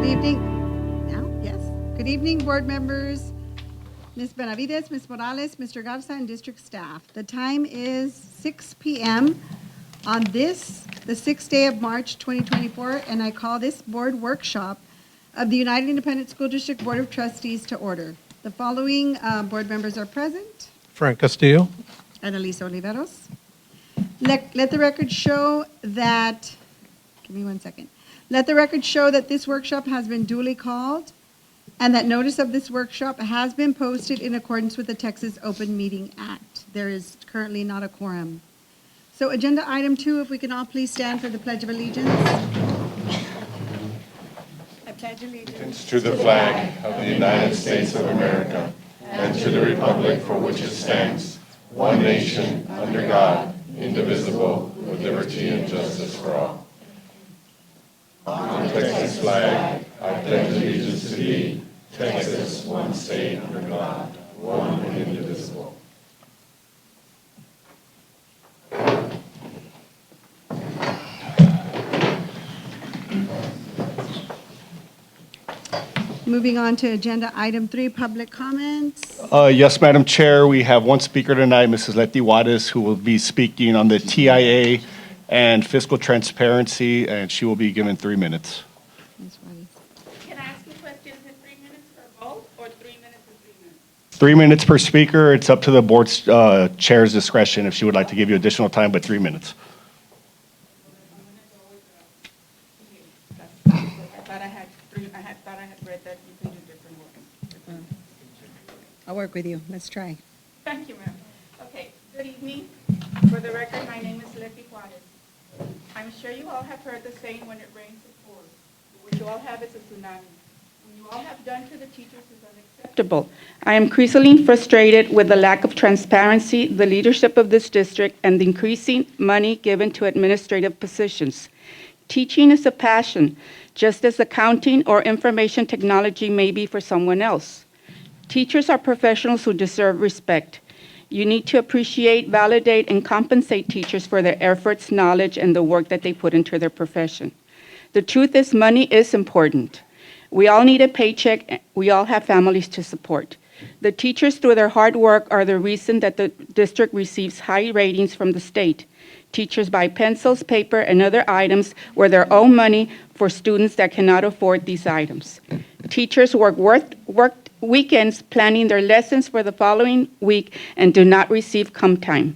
Good evening. Now, yes. Good evening, board members, Ms. Benavides, Ms. Morales, Mr. Garza, and district staff. The time is 6 p.m. on this, the 6th day of March 2024, and I call this board workshop of the United Independent School District Board of Trustees to order. The following board members are present. Frank Castillo. Annalisa Oliveros. Let the record show that, give me 1 second. Let the record show that this workshop has been duly called and that notice of this workshop has been posted in accordance with the Texas Open Meeting Act. There is currently not a quorum. So agenda item 2, if we can all please stand for the Pledge of Allegiance. I pledge allegiance To the flag of the United States of America and to the republic for which it stands, one nation, under God, indivisible, with liberty and justice for all. On the Texas flag, I pledge allegiance to thee, Texas, one state under God, one and indivisible. Moving on to agenda item 3, public comments. Yes, Madam Chair, we have one speaker tonight, Mrs. Leti Juarez, who will be speaking on the TIA and fiscal transparency, and she will be given 3 minutes. Ms. Juarez. Can I ask you questions in 3 minutes for both, or 3 minutes and 3 minutes? 3 minutes per speaker. It's up to the board's chair's discretion if she would like to give you additional time, but 3 minutes. I thought I had read that you can do different ones. I'll work with you. Let's try. Thank you, ma'am. Okay, good evening. For the record, my name is Leti Juarez. I'm sure you all have heard the saying, when it rains, it pours. What you all have is a tsunami. What you all have done to the teachers is unacceptable. I am increasingly frustrated with the lack of transparency, the leadership of this district, and the increasing money given to administrative positions. Teaching is a passion, just as accounting or information technology may be for someone else. Teachers are professionals who deserve respect. You need to appreciate, validate, and compensate teachers for their efforts, knowledge, and the work that they put into their profession. The truth is, money is important. We all need a paycheck. We all have families to support. The teachers, through their hard work, are the reason that the district receives high ratings from the state. Teachers buy pencils, paper, and other items with their own money for students that cannot afford these items. Teachers work weekends planning their lessons for the following week and do not receive come time.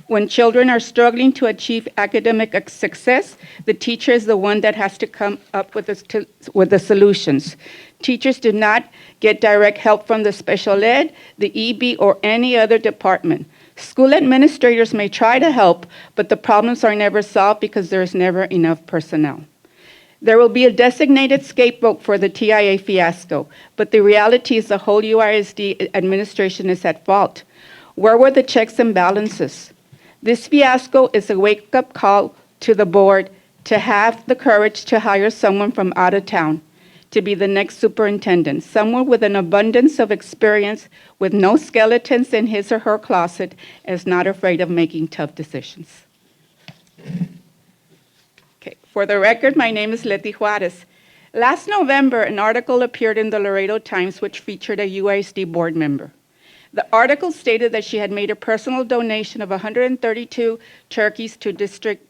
When children are struggling to achieve academic success, the teacher is the one that has to come up with the solutions. Teachers do not get direct help from the special ed, the EB, or any other department. School administrators may try to help, but the problems are never solved because there is never enough personnel. There will be a designated scapegoat for the TIA fiasco, but the reality is the whole UISD administration is at fault. Where were the checks and balances? This fiasco is a wake-up call to the board to have the courage to hire someone from out of town to be the next superintendent, someone with an abundance of experience, with no skeletons in his or her closet, is not afraid of making tough decisions. Okay, for the record, my name is Leti Juarez. Last November, an article appeared in the Laredo Times which featured a UISD board member. The article stated that she had made a personal donation of 132 turkeys to District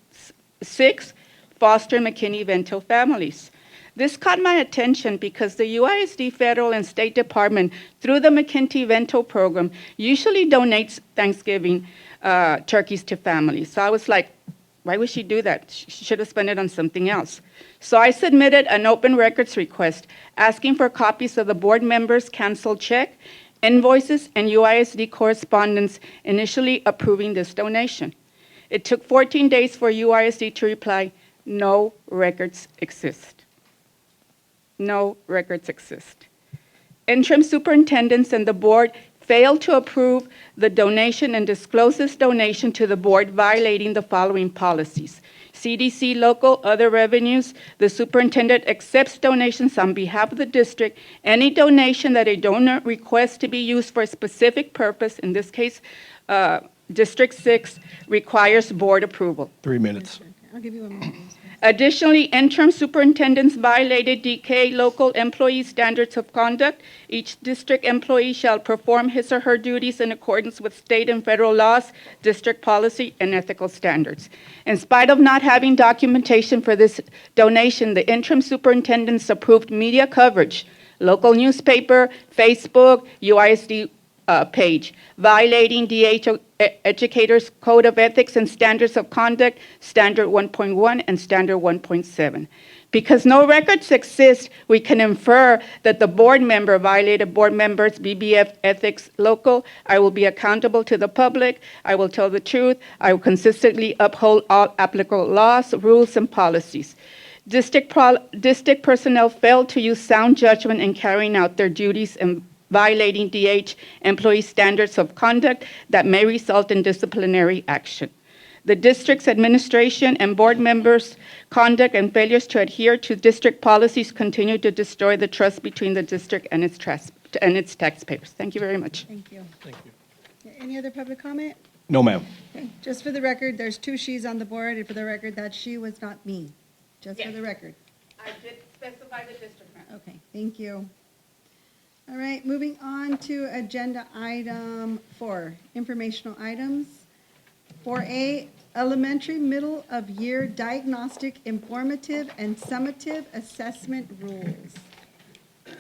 6 Foster and McKinney-Vento families. This caught my attention because the UISD federal and state department, through the McKinney-Vento program, usually donates Thanksgiving turkeys to families. So I was like, why would she do that? She should have spent it on something else. So I submitted an open records request asking for copies of the board members' canceled check, invoices, and UISD correspondence initially approving this donation. It took 14 days for UISD to reply, no records exist. No records exist. Interim superintendents and the board failed to approve the donation and disclose this donation to the board, violating the following policies. CDC, local, other revenues. The superintendent accepts donations on behalf of the district. Any donation that a donor requests to be used for a specific purpose, in this case, District 6, requires board approval. 3 minutes. I'll give you a moment. Additionally, interim superintendents violated DK local employee standards of conduct. Each district employee shall perform his or her duties in accordance with state and federal laws, district policy, and ethical standards. In spite of not having documentation for this donation, the interim superintendents approved media coverage, local newspaper, Facebook, UISD page, violating DH Educators Code of Ethics and Standards of Conduct, Standard 1.1 and Standard 1.7. Because no records exist, we can infer that the board member violated board members' BBF ethics local. I will be accountable to the public. I will tell the truth. I will consistently uphold all applicable laws, rules, and policies. District personnel failed to use sound judgment in carrying out their duties and violating DH employee standards of conduct that may result in disciplinary action. The district's administration and board members' conduct and failures to adhere to district policies continue to destroy the trust between the district and its taxpayers. Thank you very much. Thank you. Thank you. Any other public comment? No, ma'am. Okay, just for the record, there's two she's on the board, and for the record, that she was not me. Just for Yes. the record. I did specify the district, ma'am. Okay, thank you. All right, moving on to agenda item 4, informational items. 4A, elementary middle of year diagnostic, informative, and summative assessment rules.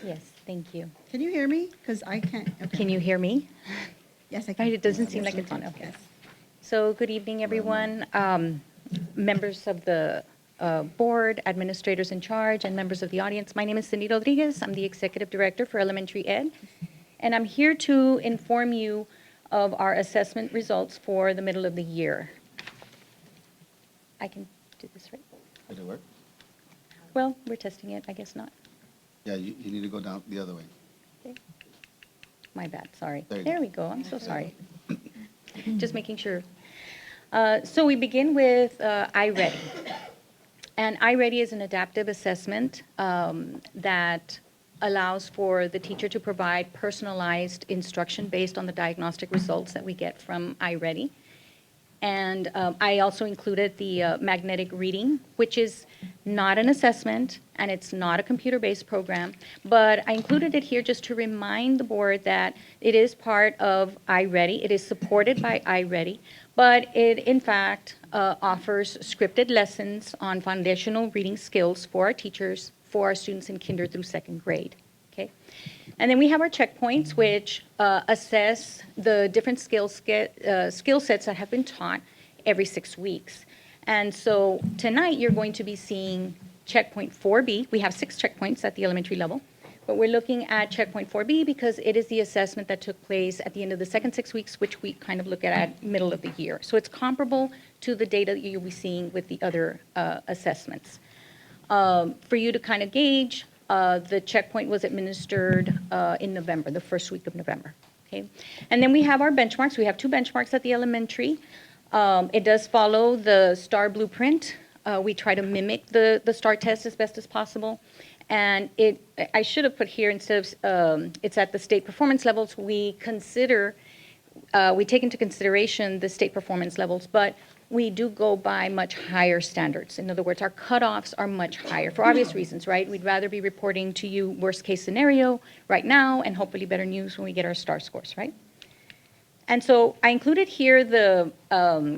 Yes, thank you. Can you hear me? Because I can't. Okay. Can you hear me? Yes, I can. Right, it doesn't seem Yes, like it's you on, can. okay. Yes. So, good evening, everyone. Members of the board, administrators in charge, and members of the audience. My name is Cindy Rodriguez. I'm the Executive Director for Elementary Ed, and I'm here to inform you of our assessment results for the middle of the year. I can do this, right? Did it work? Well, we're testing it, I guess not. Yeah, you need to go down the other way. Okay. My bad, sorry. There you go. There we go, I'm so sorry. Just making sure. So we begin with iReady. And iReady is an adaptive assessment that allows for the teacher to provide personalized instruction based on the diagnostic results that we get from iReady. And I also included the magnetic reading, which is not an assessment, and it's not a computer-based program, but I included it here just to remind the board that it is part of iReady. It is supported by iReady, but it, in fact, offers scripted lessons on foundational reading skills for our teachers, for our students in kinder through second grade. Okay? And then we have our checkpoints, which assess the different skill sets that have been taught every 6 weeks. And so tonight, you're going to be seeing checkpoint 4B. We have 6 checkpoints at the elementary level, but we're looking at checkpoint 4B because it is the assessment that took place at the end of the second 6 weeks, which we kind of look at middle of the year. So it's comparable to the data that you'll be seeing with the other assessments. For you to kind of gauge, the checkpoint was administered in November, the first week of November. Okay, and then we have our benchmarks. We have 2 benchmarks at the elementary. It does follow the STAR blueprint. We try to mimic the STAR test as best as possible. And I should have put here, instead of it's at the state performance levels, we take into consideration the state performance levels, but we do go by much higher standards. In other words, our cutoffs are much higher for obvious reasons, right? We'd rather be reporting to you worst case scenario right now and hopefully better news when we get our STAR scores, right? And so I included here the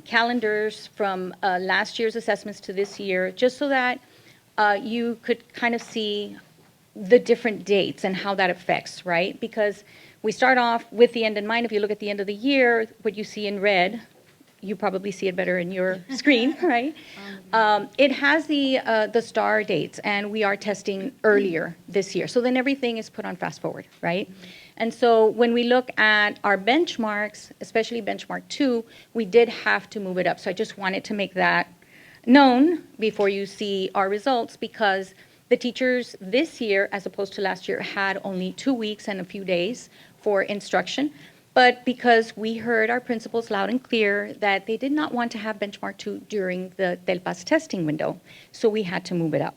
calendars from last year's assessments to this year, just so that you could kind of see the different dates and how that affects, right? Because we start off with the end in mind. If you look at the end of the year, what you see in red, you probably see it better in your screen, right? It has the STAR dates, and we are testing earlier this year. So then everything is put on fast forward, right? And so when we look at our benchmarks, especially benchmark 2, we did have to move it up. So I just wanted to make that known before you see our results, because the teachers this year, as opposed to last year, had only 2 weeks and a few days for instruction. But because we heard our principals loud and clear that they did not want to have benchmark 2 during the TELPAS testing window, so we had to move it up.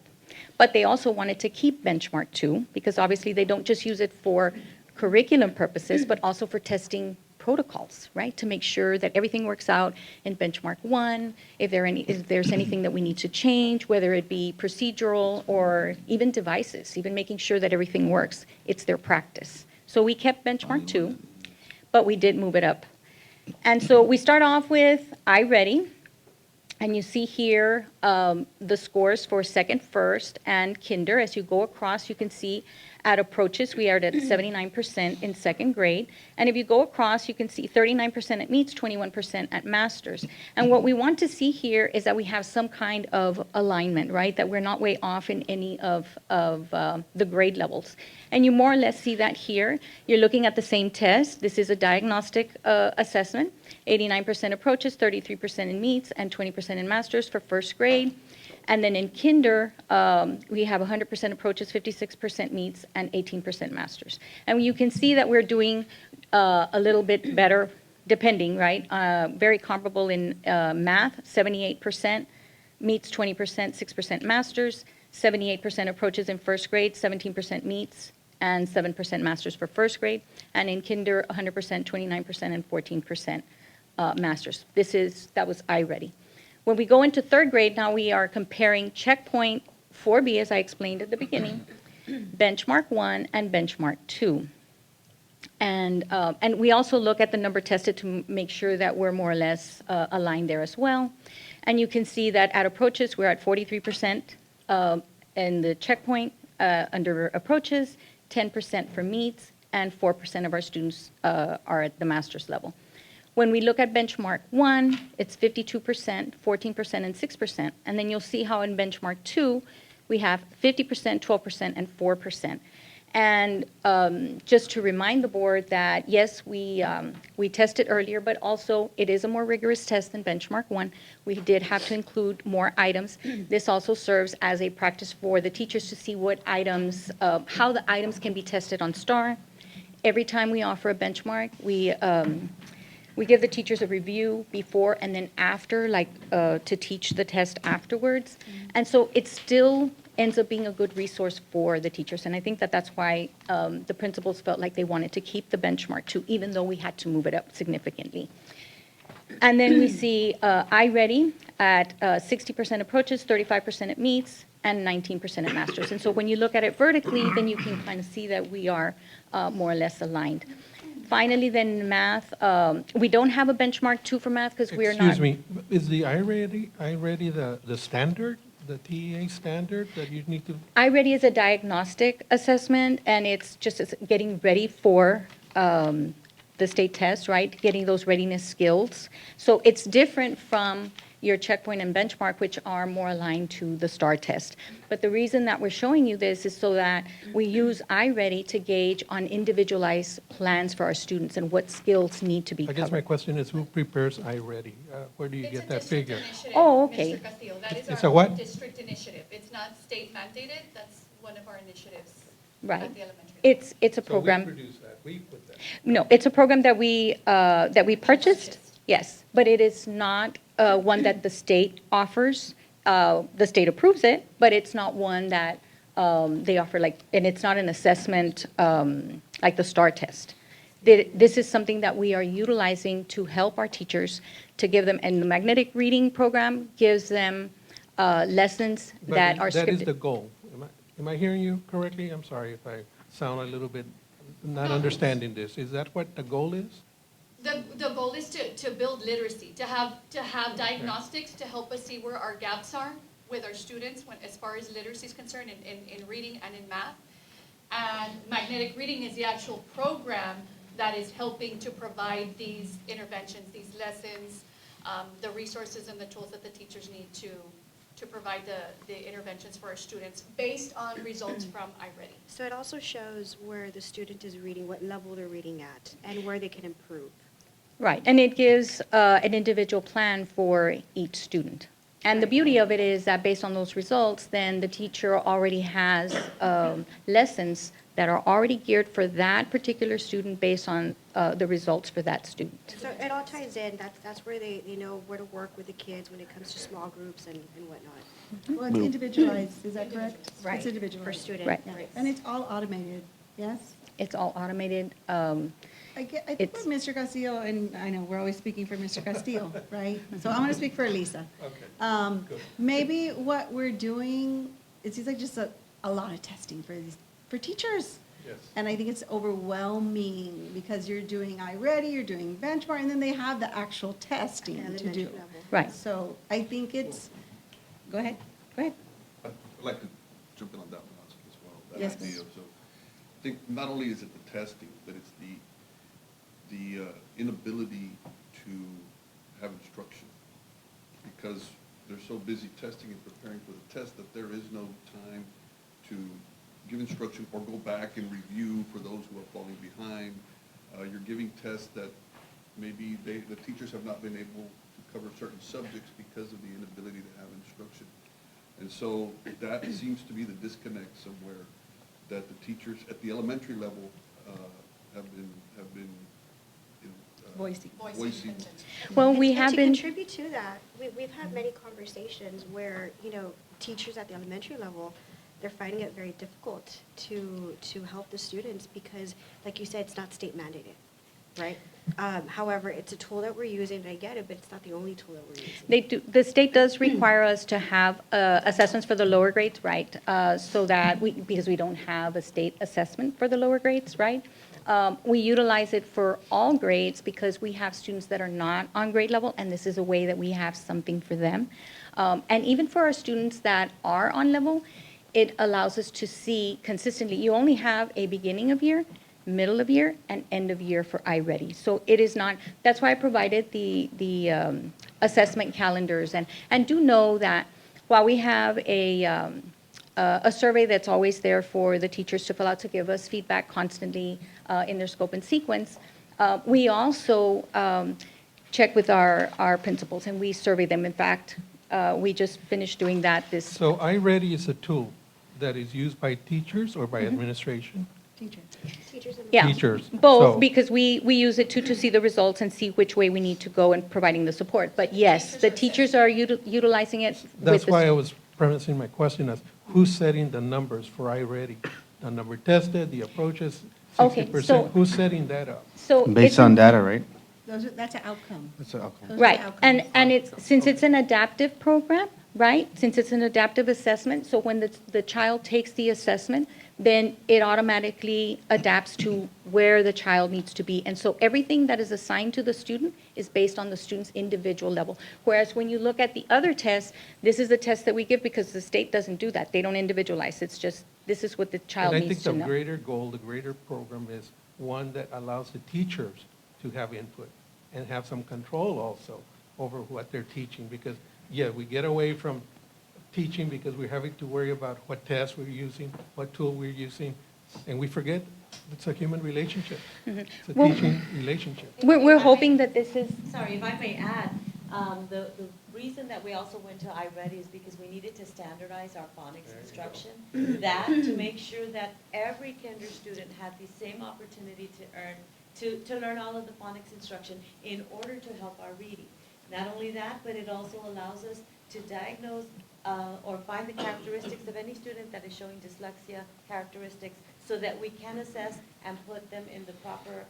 But they also wanted to keep benchmark 2, because obviously they don't just use it for curriculum purposes, but also for testing protocols, right? To make sure that everything works out in benchmark 1, if there's anything that we need to change, whether it be procedural or even devices, even making sure that everything works. It's their practice. So we kept benchmark 2, but we did move it up. And so we start off with iReady. And you see here the scores for second, first, and kinder. As you go across, you can see at approaches, we are at 79% in second grade. And if you go across, you can see 39% at meets, 21% at masters. And what we want to see here is that we have some kind of alignment, right? That we're not way off in any of the grade levels. And you more or less see that here. You're looking at the same test. This is a diagnostic assessment. 89% approaches, 33% in meets, and 20% in masters for first grade. And then in kinder, we have 100% approaches, 56% meets, and 18% masters. And you can see that we're doing a little bit better, depending, right? Very comparable in math, 78% meets, 20%, 6% masters, 78% approaches in first grade, 17% meets, and 7% masters for first grade. And in kinder, 100%, 29%, and 14% masters. That was iReady. When we go into third grade, now we are comparing checkpoint 4B, as I explained at the beginning, benchmark 1 and benchmark 2. And we also look at the number tested to make sure that we're more or less aligned there as well. And you can see that at approaches, we're at 43% in the checkpoint under approaches, 10% for meets, and 4% of our students are at the master's level. When we look at benchmark 1, it's 52%, 14%, and 6%. And then you'll see how in benchmark 2, we have 50%, 12%, and 4%. And just to remind the board that, yes, we tested earlier, but also it is a more rigorous test than benchmark 1. We did have to include more items. This also serves as a practice for the teachers to see what items, how the items can be tested on STAR. Every time we offer a benchmark, we give the teachers a review before and then after, like to teach the test afterwards. And so it still ends up being a good resource for the teachers. And I think that that's why the principals felt like they wanted to keep the benchmark 2, even though we had to move it up significantly. And then we see iReady at 60% approaches, 35% at meets, and 19% at masters. And so when you look at it vertically, then you can kind of see that we are more or less aligned. Finally, then in math, we don't have a benchmark 2 for math because we are not. Excuse me, is the iReady the standard, the TEA standard that you need to? iReady is a diagnostic assessment, and it's just getting ready for the state test, right? Getting those readiness skills. So it's different from your checkpoint and benchmark, which are more aligned to the STAR test. But the reason that we're showing you this is so that we use iReady to gauge on individualized plans for our students and what skills need to be I covered. guess my question is, who prepares iReady? Where do you get that figure? Oh, okay. Mr. Castillo, that is It's a our what? district initiative. It's not state mandated, that's one of our initiatives Right. at the elementary. It's a So program. we produce that, we put that. No, it's a program that we purchased. Purchased. Yes, but it is not one that the state offers. The state approves it, but it's not one that they offer, like, and it's not an assessment like the STAR test. This is something that we are utilizing to help our teachers, to give them, and the magnetic reading program gives them lessons But that are that is the scripted. goal. Am I hearing you correctly? I'm sorry if I sound a little bit not No. understanding this. Is that what the goal is? The goal is to build literacy, to have diagnostics to help us see where our gaps are with our students as far as literacy is concerned in reading and in math. And magnetic reading is the actual program that is helping to provide these interventions, these lessons, the resources and the tools that the teachers need to provide the interventions for our students based on results from iReady. So it also shows where the student is reading, what level they're reading at, and where they can improve. Right, and it gives an individual plan for each student. And the beauty of it is that based on those results, then the teacher already has lessons that are already geared for that particular student based on the results for that student. So it all ties in, that's where they know where to work with the kids when it comes to small groups and whatnot. Well, it's individualized, is that correct? Right. It's individualized. Per student. Right. Yeah, and it's all automated. Yes? It's all automated. I think It's- what Mr. Castillo, and I know we're always speaking for Mr. Castillo, right? So I'm going to speak for Elisa. Okay, good. Maybe what we're doing, it seems like just a lot of testing for teachers. Yes. And I think it's overwhelming because you're doing iReady, you're doing benchmark, and then they have the actual testing to Elementary do. level. Right. So I think it's, go ahead, go ahead. I'd like to jump in on that one as well. that Yes. idea. So I think not only is it the testing, but it's the inability to have instruction. Because they're so busy testing and preparing for the test that there is no time to give instruction or go back and review for those who are falling behind. You're giving tests that maybe the teachers have not been able to cover certain subjects because of the inability to have instruction. And so that seems to be the disconnect somewhere, that the teachers at the elementary level have been Voicing. voicing. Well, we And have to been, contribute to that, we've had many conversations where, teachers at the elementary level, they're finding it very difficult to help the students because, like you said, it's not state mandated, right? However, it's a tool that we're using, and I get it, but it's not the only tool that we're using. the state does require us to have assessments for the lower grades, right? So that because we don't have a state assessment for the lower grades, right? We utilize it for all grades because we have students that are not on grade level, and this is a way that we have something for them. And even for our students that are on level, it allows us to see consistently. You only have a beginning of year, middle of year, and end of year for iReady. So it is not, that's why I provided the assessment calendars. And do know that while we have a survey that's always there for the teachers to fill out to give us feedback constantly in their scope and sequence, we also check with our principals and we survey them. In fact, we just finished doing that this. So iReady is a tool that is used by teachers or by administration? Teacher. Teachers and Yeah, Teachers. both, So- because we use it to see the results and see which way we need to go in providing the support. But yes, the teachers are utilizing it with That's the why I was premising my question as, who's setting the numbers for iReady? The number tested, the approaches, Okay, 60%? so- Who's setting that up? So Based it's on an- data, right? That's an outcome. That's okay. Those are the Right, outcomes. and it's, since it's an adaptive program, right? Since it's an adaptive assessment, so when the child takes the assessment, then it automatically adapts to where the child needs to be. And so everything that is assigned to the student is based on the student's individual level. Whereas when you look at the other tests, this is the test that we give because the state doesn't do that. They don't individualize. It's just, this is what the child And I needs think to the know. greater goal, the greater program is one that allows the teachers to have input and have some control also over what they're teaching. Because, yeah, we get away from teaching because we're having to worry about what tests we're using, what tool we're using, and we forget it's a human relationship. It's a Mm-hmm. Well- teaching relationship. We're hoping that this is, Sorry, if I may add, the reason that we also went to iReady is because we needed to standardize our phonics instruction. That, to make sure that every kinder student had the same opportunity to learn all of the phonics instruction in order to help our reading. Not only that, but it also allows us to diagnose or find the characteristics of any student that is showing dyslexia characteristics so that we can assess and put them in the proper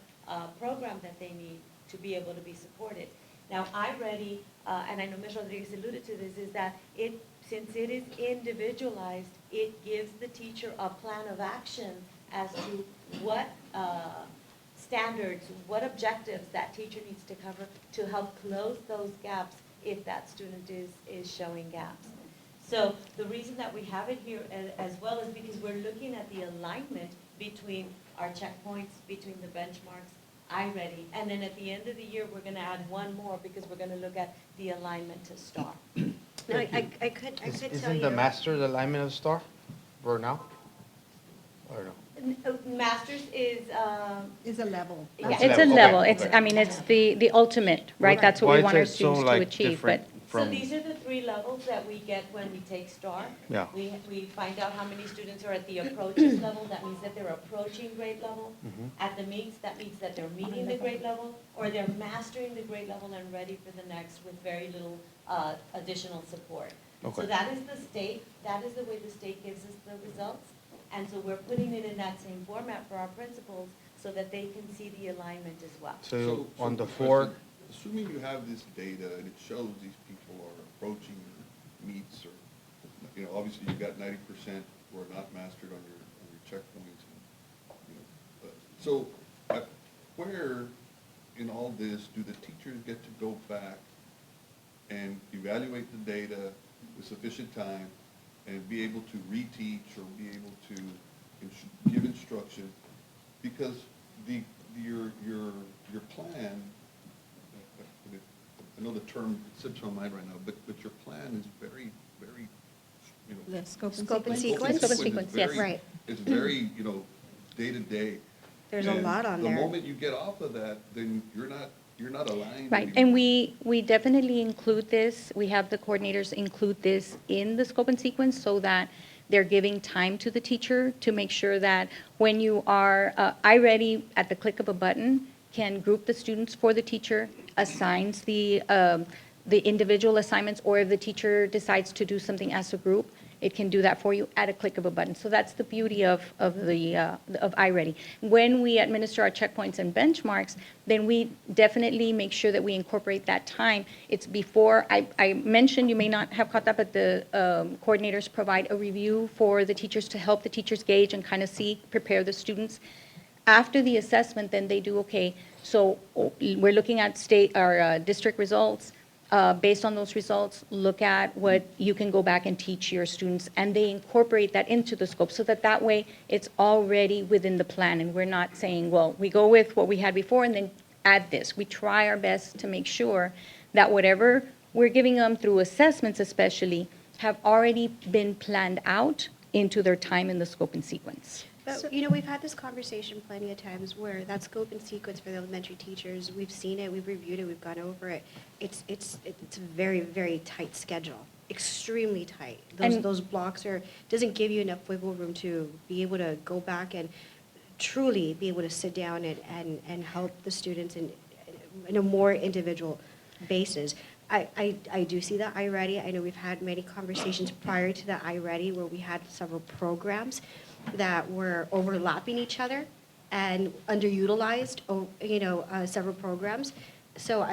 program that they need to be able to be supported. Now, iReady, and I know Ms. Rodriguez alluded to this, is that since it is individualized, it gives the teacher a plan of action as to what standards, what objectives that teacher needs to cover to help close those gaps if that student is showing gaps. So the reason that we have it here as well is because we're looking at the alignment between our checkpoints, between the benchmarks, iReady, and then at the end of the year, we're going to add one more because we're going to look at the alignment to STAR. No, I could tell you. Isn't the master the alignment of STAR for now? Or no? Masters is, Is a level. yeah, It's it's a level, level. okay, It's, okay. I mean, it's the ultimate, right? That's what Why we is want our it so, students to like, achieve, but. different So from? these are the 3 levels that we get when we take STAR. Yeah. We find out how many students are at the approaches level, that means that they're approaching grade level. At the meets, that means that they're meeting the grade level, or they're mastering the grade level and ready for the next with very little additional support. So Okay. that is the state, that is the way the state gives us the results. And so we're putting it in that same format for our principals so that they can see the alignment as well. So on the quick floor, question. Assuming you have this data and it shows these people are approaching your meets or, obviously you've got 90% who are not mastered on your checkpoints. So where in all this do the teachers get to go back and evaluate the data with sufficient time and be able to reteach or be able to give instruction? Because your plan, I know the term slips my mind right now, but your plan is very, very, The scope and Scope and sequence. sequence? Scope and sequence, yes. Right. It's very, day to day. There's a And lot on there. The moment you get off of that, then you're not aligned. Right, and we definitely include this, we have the coordinators include this in the scope and sequence so that they're giving time to the teacher to make sure that when you are, iReady, at the click of a button, can group the students for the teacher, assigns the individual assignments, or if the teacher decides to do something as a group, it can do that for you at a click of a button. So that's the beauty of iReady. When we administer our checkpoints and benchmarks, then we definitely make sure that we incorporate that time. It's before, I mentioned, you may not have caught that, but the coordinators provide a review for the teachers to help the teachers gauge and kind of prepare the students. After the assessment, then they do, okay, so we're looking at district results. Based on those results, look at what you can go back and teach your students, and they incorporate that into the scope so that way it's already within the plan, and we're not saying, well, we go with what we had before and then add this. We try our best to make sure that whatever we're giving them through assessments especially have already been planned out into their time in the scope and sequence. But, we've had this conversation plenty of times where that scope and sequence for the elementary teachers, we've seen it, we've reviewed it, we've gone over it. It's a very, very tight schedule, extremely tight. Those blocks doesn't give you enough wiggle room to be able to go back and truly be able to sit down and help the students in a more individual basis. I do see the iReady. I know we've had many conversations prior to the iReady where we had several programs that were overlapping each other and underutilized, several programs. So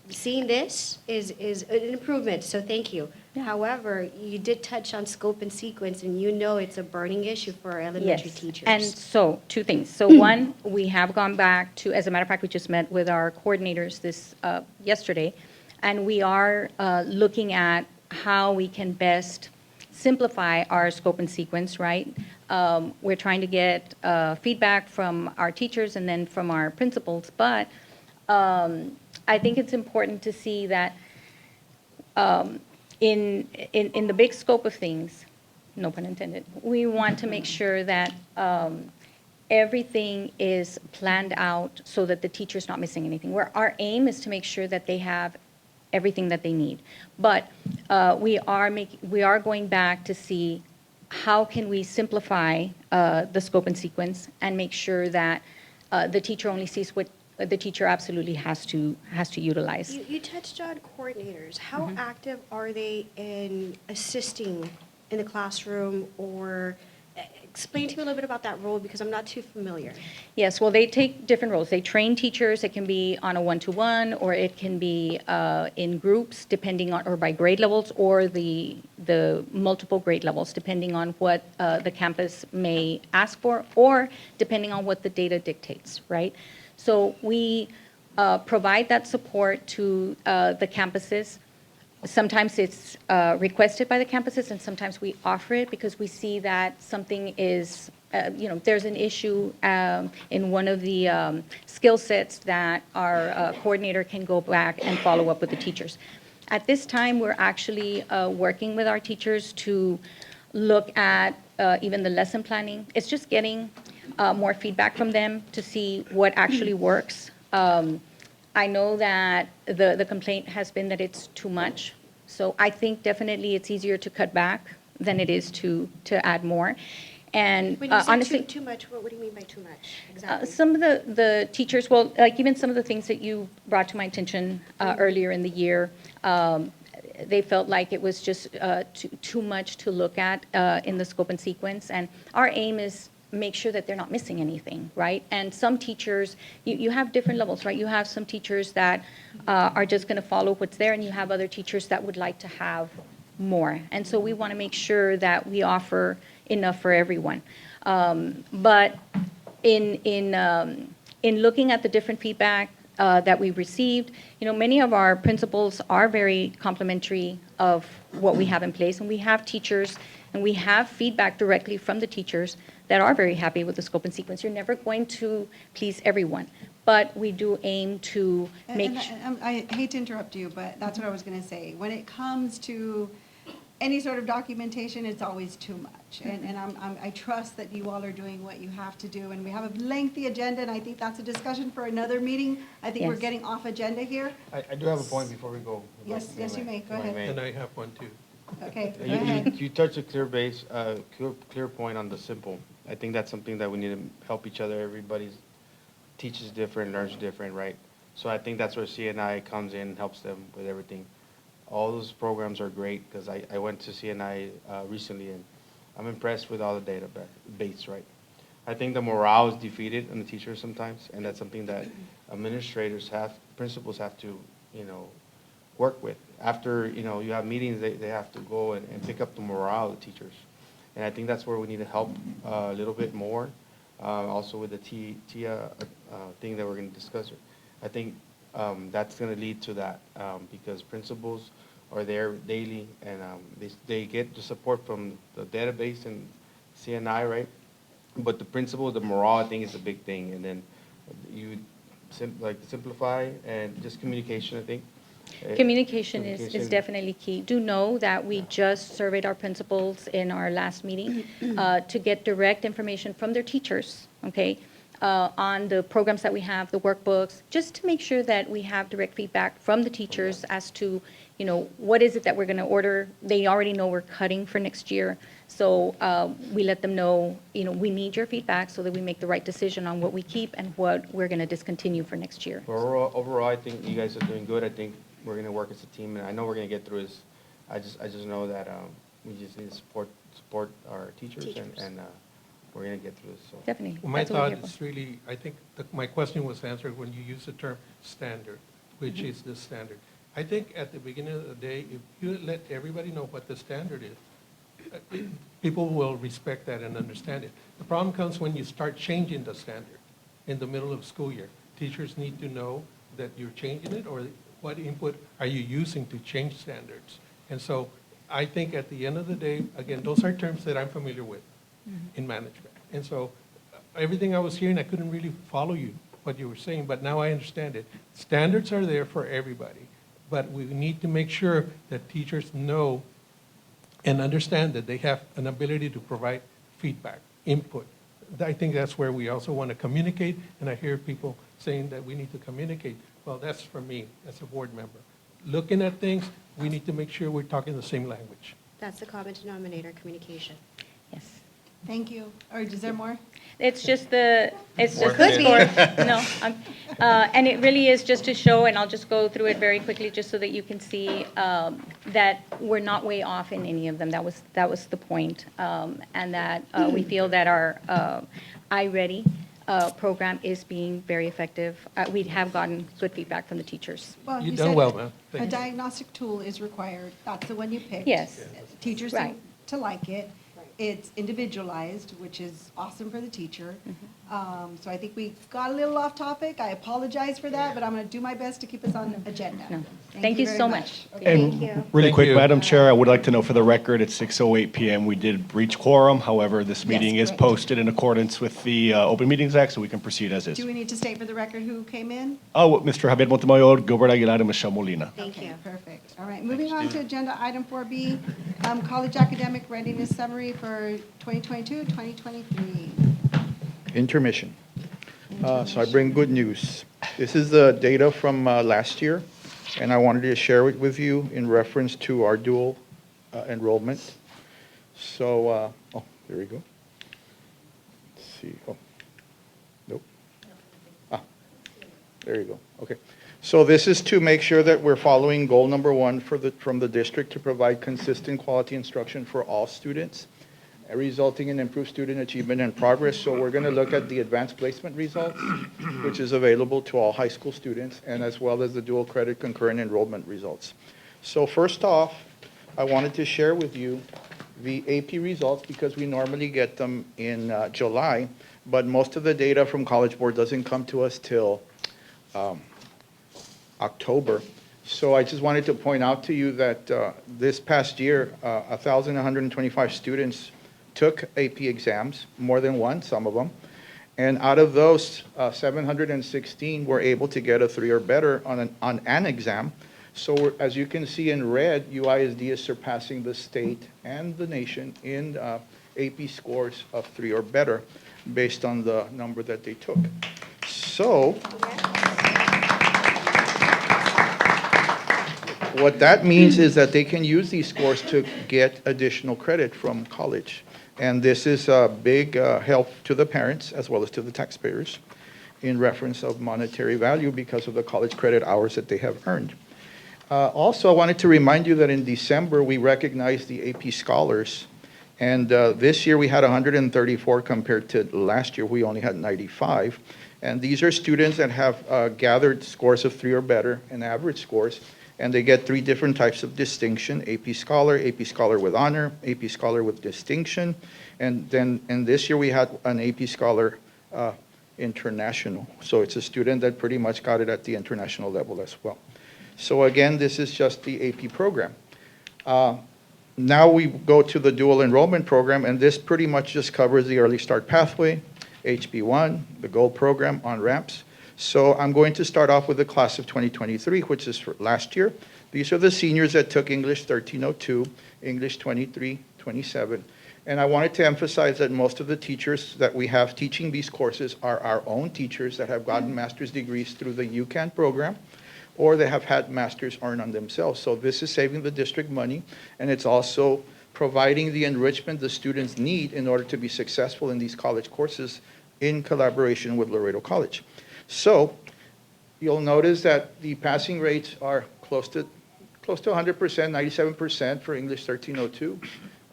seeing this is an improvement, so thank you. However, you did touch on scope and sequence, and it's a burning issue for our elementary teachers. And so, two things. So one, we have gone back to, as a matter of fact, we just met with our coordinators yesterday, and we are looking at how we can best simplify our scope and sequence, right? We're trying to get feedback from our teachers and then from our principals, but I think it's important to see that in the big scope of things, no pun intended, we want to make sure that everything is planned out so that the teacher's not missing anything. Our aim is to make sure that they have everything that they need. But we are going back to see how can we simplify the scope and sequence and make sure that the teacher only sees what the teacher absolutely has to utilize. You touched on coordinators. How active are they in assisting in the classroom, or explain to me a little bit about that role because I'm not too familiar. Yes, well, they take different roles. They train teachers. It can be on a one-to-one, or it can be in groups, depending on, or by grade levels, or the multiple grade levels, depending on what the campus may ask for, or depending on what the data dictates, right? So we provide that support to the campuses. Sometimes it's requested by the campuses, and sometimes we offer it because we see that something is, there's an issue in one of the skill sets that our coordinator can go back and follow up with the teachers. At this time, we're actually working with our teachers to look at even the lesson planning. It's just getting more feedback from them to see what actually works. I know that the complaint has been that it's too much. So I think definitely it's easier to cut back than it is to add more. And When you say honestly, too much, what do you mean by too much exactly? some of the teachers, well, like even some of the things that you brought to my attention earlier in the year, they felt like it was just too much to look at in the scope and sequence. And our aim is make sure that they're not missing anything, right? And some teachers, you have different levels, right? You have some teachers that are just going to follow what's there, and you have other teachers that would like to have more. And so we want to make sure that we offer enough for everyone. But in looking at the different feedback that we received, many of our principals are very complimentary of what we have in place, and we have teachers and we have feedback directly from the teachers that are very happy with the scope and sequence. You're never going to please everyone, but we do aim to make. I hate to interrupt you, but that's what I was going to say. When it comes to any sort of documentation, it's always too much. And I trust that you all are doing what you have to do. And we have a lengthy agenda, and I think that's a discussion for another meeting. I think we're Yes. getting off agenda here. I do have a point before we go. Yes, yes, you may. Go ahead. And I have one too. Okay, go You ahead. touched a clear point on the simple. I think that's something that we need to help each other. Everybody teaches different, learns different, right? So I think that's where CNI comes in, and helps them with everything. All those programs are great, because I went to CNI recently, and I'm impressed with all the database, right? I think the morale is defeated in the teachers sometimes, and that's something that principals have to, work with. After, you have meetings, they have to go and pick up the morale of the teachers. And I think that's where we need to help a little bit more, also with the TIA thing that we're going to discuss. I think that's going to lead to that, because principals are there daily, and they get the support from the database and CNI, right? But the principal, the morale, I think, is a big thing. And then you simplify and just communication, I think. Communication is definitely key. Do know that we just surveyed our principals in our last meeting to get direct information from their teachers, okay, on the programs that we have, the workbooks, just to make sure that we have direct feedback from the teachers as to, what is it that we're going to order. They already know we're cutting for next year. So we let them know, we need your feedback so that we make the right decision on what we keep and what we're going to discontinue for next year. Overall, I think you guys are doing good. I think we're going to work as a team, and I know we're going to get through this. I just know that we just need to support our teachers. And we're going to get through this. So. Definitely. Well, my That's what we're thought here for. is really, I think my question was answered when you used the term standard, which is the standard. I think at the beginning of the day, if you let everybody know what the standard is, people will respect that and understand it. The problem comes when you start changing the standard in the middle of school year. Teachers need to know that you're changing it, or what input are you using to change standards. And so I think at the end of the day, again, those are terms that I'm familiar with in management. And so everything I was hearing, I couldn't really follow you, what you were saying, but now I understand it. Standards are there for everybody, but we need to make sure that teachers know and understand that they have an ability to provide feedback, input. I think that's where we also want to communicate, and I hear people saying that we need to communicate. Well, that's for me as a board member. Looking at things, we need to make sure we're talking the same language. That's the common denominator, communication. Yes. Thank you. Or is there more? It's just the score. No, and it really is just to show, and I'll just go through it very quickly, just so that you can see that we're not way off in any of them. That was the point, and that we feel that our iReady program is being very effective. We have gotten good feedback from the teachers. Well, You've you done said well, man. A Thank you. diagnostic tool is required. That's the one you picked. Yes. Teachers Right. seem to like it. It's individualized, which is awesome for the teacher. So I think we got a little off topic. I apologize for that, but I'm going to do my best to keep us on agenda. No. Thank you very so much. Okay. Thank you. Really Thank quick, you. Madam Chair, I would like to know for the record, it's 6:08 PM. We did reach quorum. However, this meeting is correct. posted in accordance with the Open Meetings Act, so we can proceed as is. Do we need to state for the record who came in? Oh, Mr. Javier Montemayor, Gilbert Aguilar, and Michelle Molina. Thank Okay, you. perfect. All right, moving on to agenda item 4B, college academic readiness summary for 2022-2023. Intermission. So I bring good news. This is the data from last year, and I wanted to share it with you in reference to our dual enrollment. So, oh, there we go. Let's see. Oh, nope. Ah, there you go. Okay. So this is to make sure that we're following goal number one from the district to provide consistent quality instruction for all students, resulting in improved student achievement and progress. So we're going to look at the advanced placement results, which is available to all high school students, and as well as the dual credit concurrent enrollment results. So first off, I wanted to share with you the AP results because we normally get them in July, but most of the data from College Board doesn't come to us till October. So I just wanted to point out to you that this past year, 1,125 students took AP exams, more than one, some of them. And out of those, 716 were able to get a 3 or better on an exam. So as you can see in red, UISD is surpassing the state and the nation in AP scores of 3 or better based on the number that they took. So what that means is that they can use these scores to get additional credit from college. And this is a big help to the parents as well as to the taxpayers in reference of monetary value because of the college credit hours that they have earned. Also, I wanted to remind you that in December, we recognized the AP Scholars. And this year, we had 134 compared to last year, we only had 95. And these are students that have gathered scores of 3 or better and average scores. And they get 3 different types of distinction: AP Scholar with Honor, AP Scholar with Distinction, and this year we had an AP Scholar International. So it's a student that pretty much got it at the international level as well. So again, this is just the AP program. Now we go to the dual enrollment program, and this pretty much just covers the early start pathway, HB1, the Gold program, on-ramps. So I'm going to start off with the class of 2023, which is for last year. These are the seniors that took English 1302, English 2327. And I wanted to emphasize that most of the teachers that we have teaching these courses are our own teachers that have gotten master's degrees through the UCAN program, or they have had masters earned on themselves. So this is saving the district money, and it's also providing the enrichment the students need in order to be successful in these college courses in collaboration with Laredo College. So you'll notice that the passing rates are close to 100%, 97% for English 1302,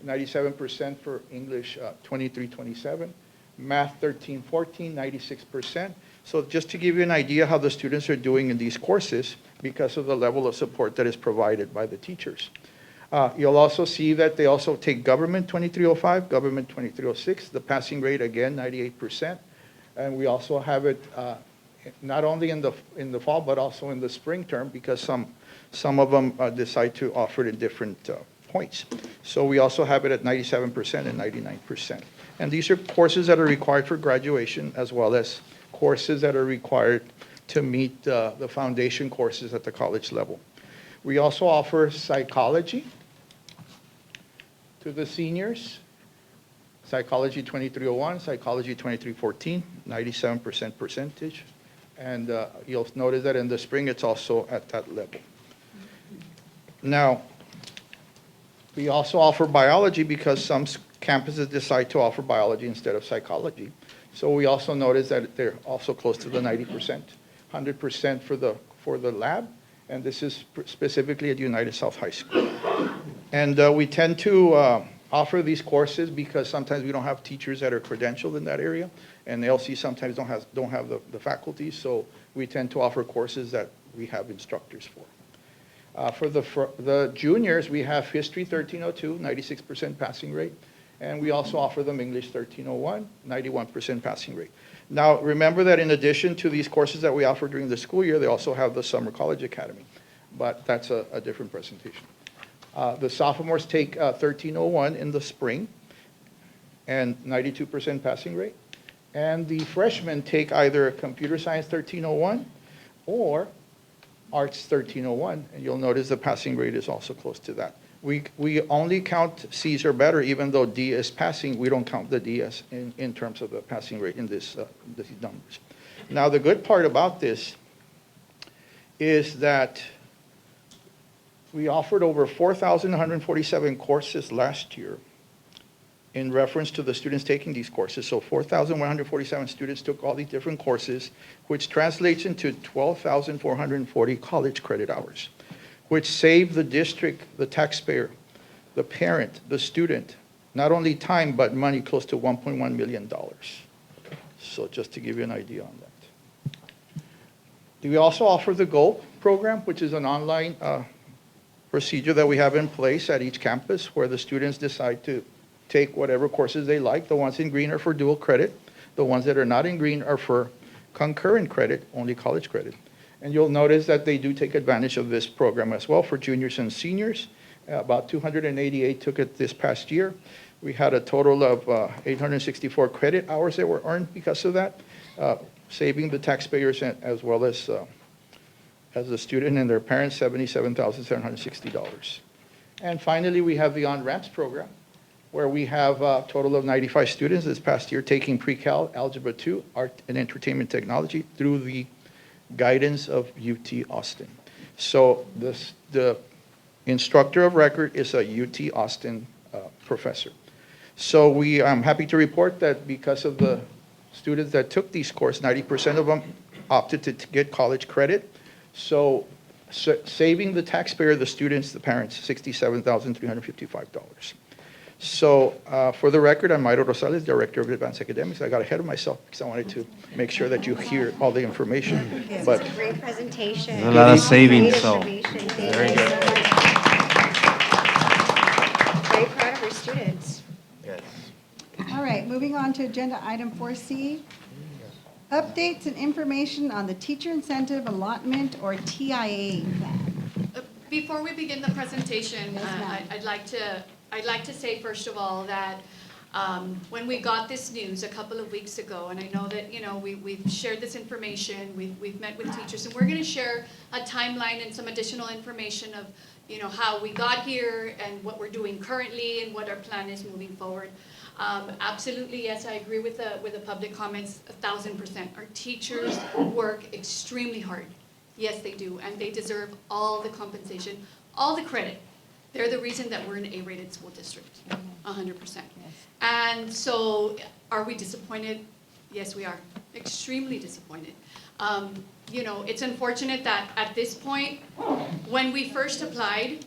97% for English 2327, Math 1314, 96%. So just to give you an idea how the students are doing in these courses because of the level of support that is provided by the teachers. You'll also see that they also take Government 2305, Government 2306, the passing rate again 98%. And we also have it not only in the fall, but also in the spring term, because some of them decide to offer it at different points. So we also have it at 97% and 99%. And these are courses that are required for graduation, as well as courses that are required to meet the foundation courses at the college level. We also offer psychology to the seniors. Psychology 2301, Psychology 2314, 97% percentage. And you'll notice that in the spring, it's also at that level. Now, we also offer biology because some campuses decide to offer biology instead of psychology. So we also notice that they're also close to the 90%, 100% for the lab, and this is specifically at United South High School. And we tend to offer these courses because sometimes we don't have teachers that are credentialed in that area, and LC sometimes don't have the faculty, so we tend to offer courses that we have instructors for. For the juniors, we have History 1302, 96% passing rate, and we also offer them English 1301, 91% passing rate. Now, remember that in addition to these courses that we offer during the school year, they also have the Summer College Academy, but that's a different presentation. The sophomores take 1301 in the spring and 92% passing rate. And the freshmen take either Computer Science 1301 or Arts 1301, and you'll notice the passing rate is also close to that. We only count C's or better, even though D is passing, we don't count the DS in terms of the passing rate in these numbers. Now, the good part about this is that we offered over 4,147 courses last year, in reference to the students taking these courses. So 4,147 students took all these different courses, which translates into 12,440 college credit hours, which saved the district, the taxpayer, the parent, the student, not only time, but money close to $1.1 million. So just to give you an idea on that. We also offer the GO program, which is an online procedure that we have in place at each campus where the students decide to take whatever courses they like. The ones in green are for dual credit. The ones that are not in green are for concurrent credit, only college credit. And you'll notice that they do take advantage of this program as well for juniors and seniors. About 288 took it this past year. We had a total of 864 credit hours that were earned because of that, saving the taxpayers as well as the student and their parents $77,760. And finally, we have the On-Ramps program, where we have a total of 95 students this past year taking Pre-Cal, Algebra 2, Art and Entertainment Technology through the guidance of UT Austin. So the instructor of record is a UT Austin professor. So I'm happy to report that because of the students that took these courses, 90% of them opted to get college credit. So saving the taxpayer, the students, the parents, $67,355. So for the record, I'm Mayro Rosales, Director of Advanced Academics. I got ahead of myself because I wanted to make sure that you hear all the information. This But is a great presentation. A lot of savings, Great so. information. Thank Very you good. so much. Very proud of our students. Yes. All right, moving on to agenda item 4C. Updates and information on the teacher incentive allotment or TIA plan. Before we begin the presentation, Yes, ma'am. I'd like to say, first of all, that when we got this news a couple of weeks ago, and I know that, we've shared this information, we've met with teachers, and we're going to share a timeline and some additional information of, how we got here and what we're doing currently and what our plan is moving forward. Absolutely, yes, I agree with the public comments 1,000%. Our teachers work extremely hard. Yes, they do, and they deserve all the compensation, all the credit. They're the reason that we're an A-rated school district, 100%. And so, are we disappointed? Yes, we are, extremely disappointed. It's unfortunate that at this point, when we first applied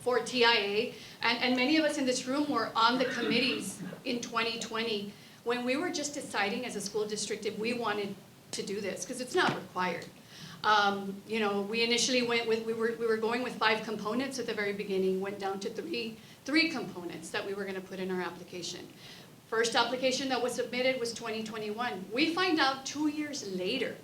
for TIA, and many of us in this room were on the committees in 2020, when we were just deciding as a school district if we wanted to do this, because it's not required. We initially went with, we were going with 5 components at the very beginning, went down to three components that we were going to put in our application. First application that was submitted was 2021. We find out 2 years later,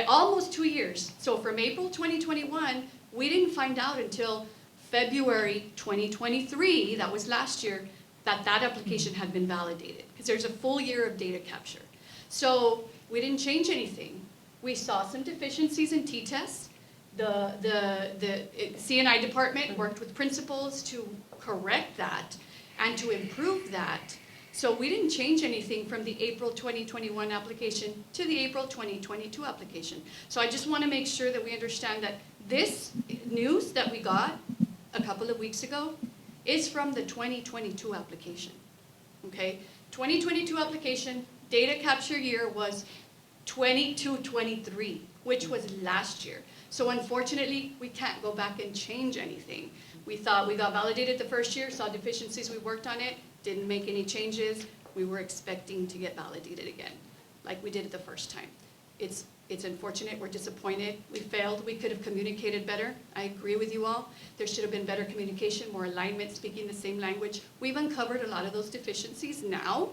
almost 2 years. So from April 2021, we didn't find out until February 2023, that was last year, that application had been validated, because there's a full year of data capture. So we didn't change anything. We saw some deficiencies in T-tests. The C&I department worked with principals to correct that and to improve that. So we didn't change anything from the April 2021 application to the April 2022 application. So I just want to make sure that we understand that this news that we got a couple of weeks ago is from the 2022 application, okay? 2022 application, data capture year was 22-23, which was last year. So unfortunately, we can't go back and change anything. We thought we got validated the first year, saw deficiencies, we worked on it, didn't make any changes. We were expecting to get validated again, like we did it the first time. It's unfortunate, we're disappointed, we failed, we could have communicated better. I agree with you all. There should have been better communication, more alignment, speaking the same language. We've uncovered a lot of those deficiencies now,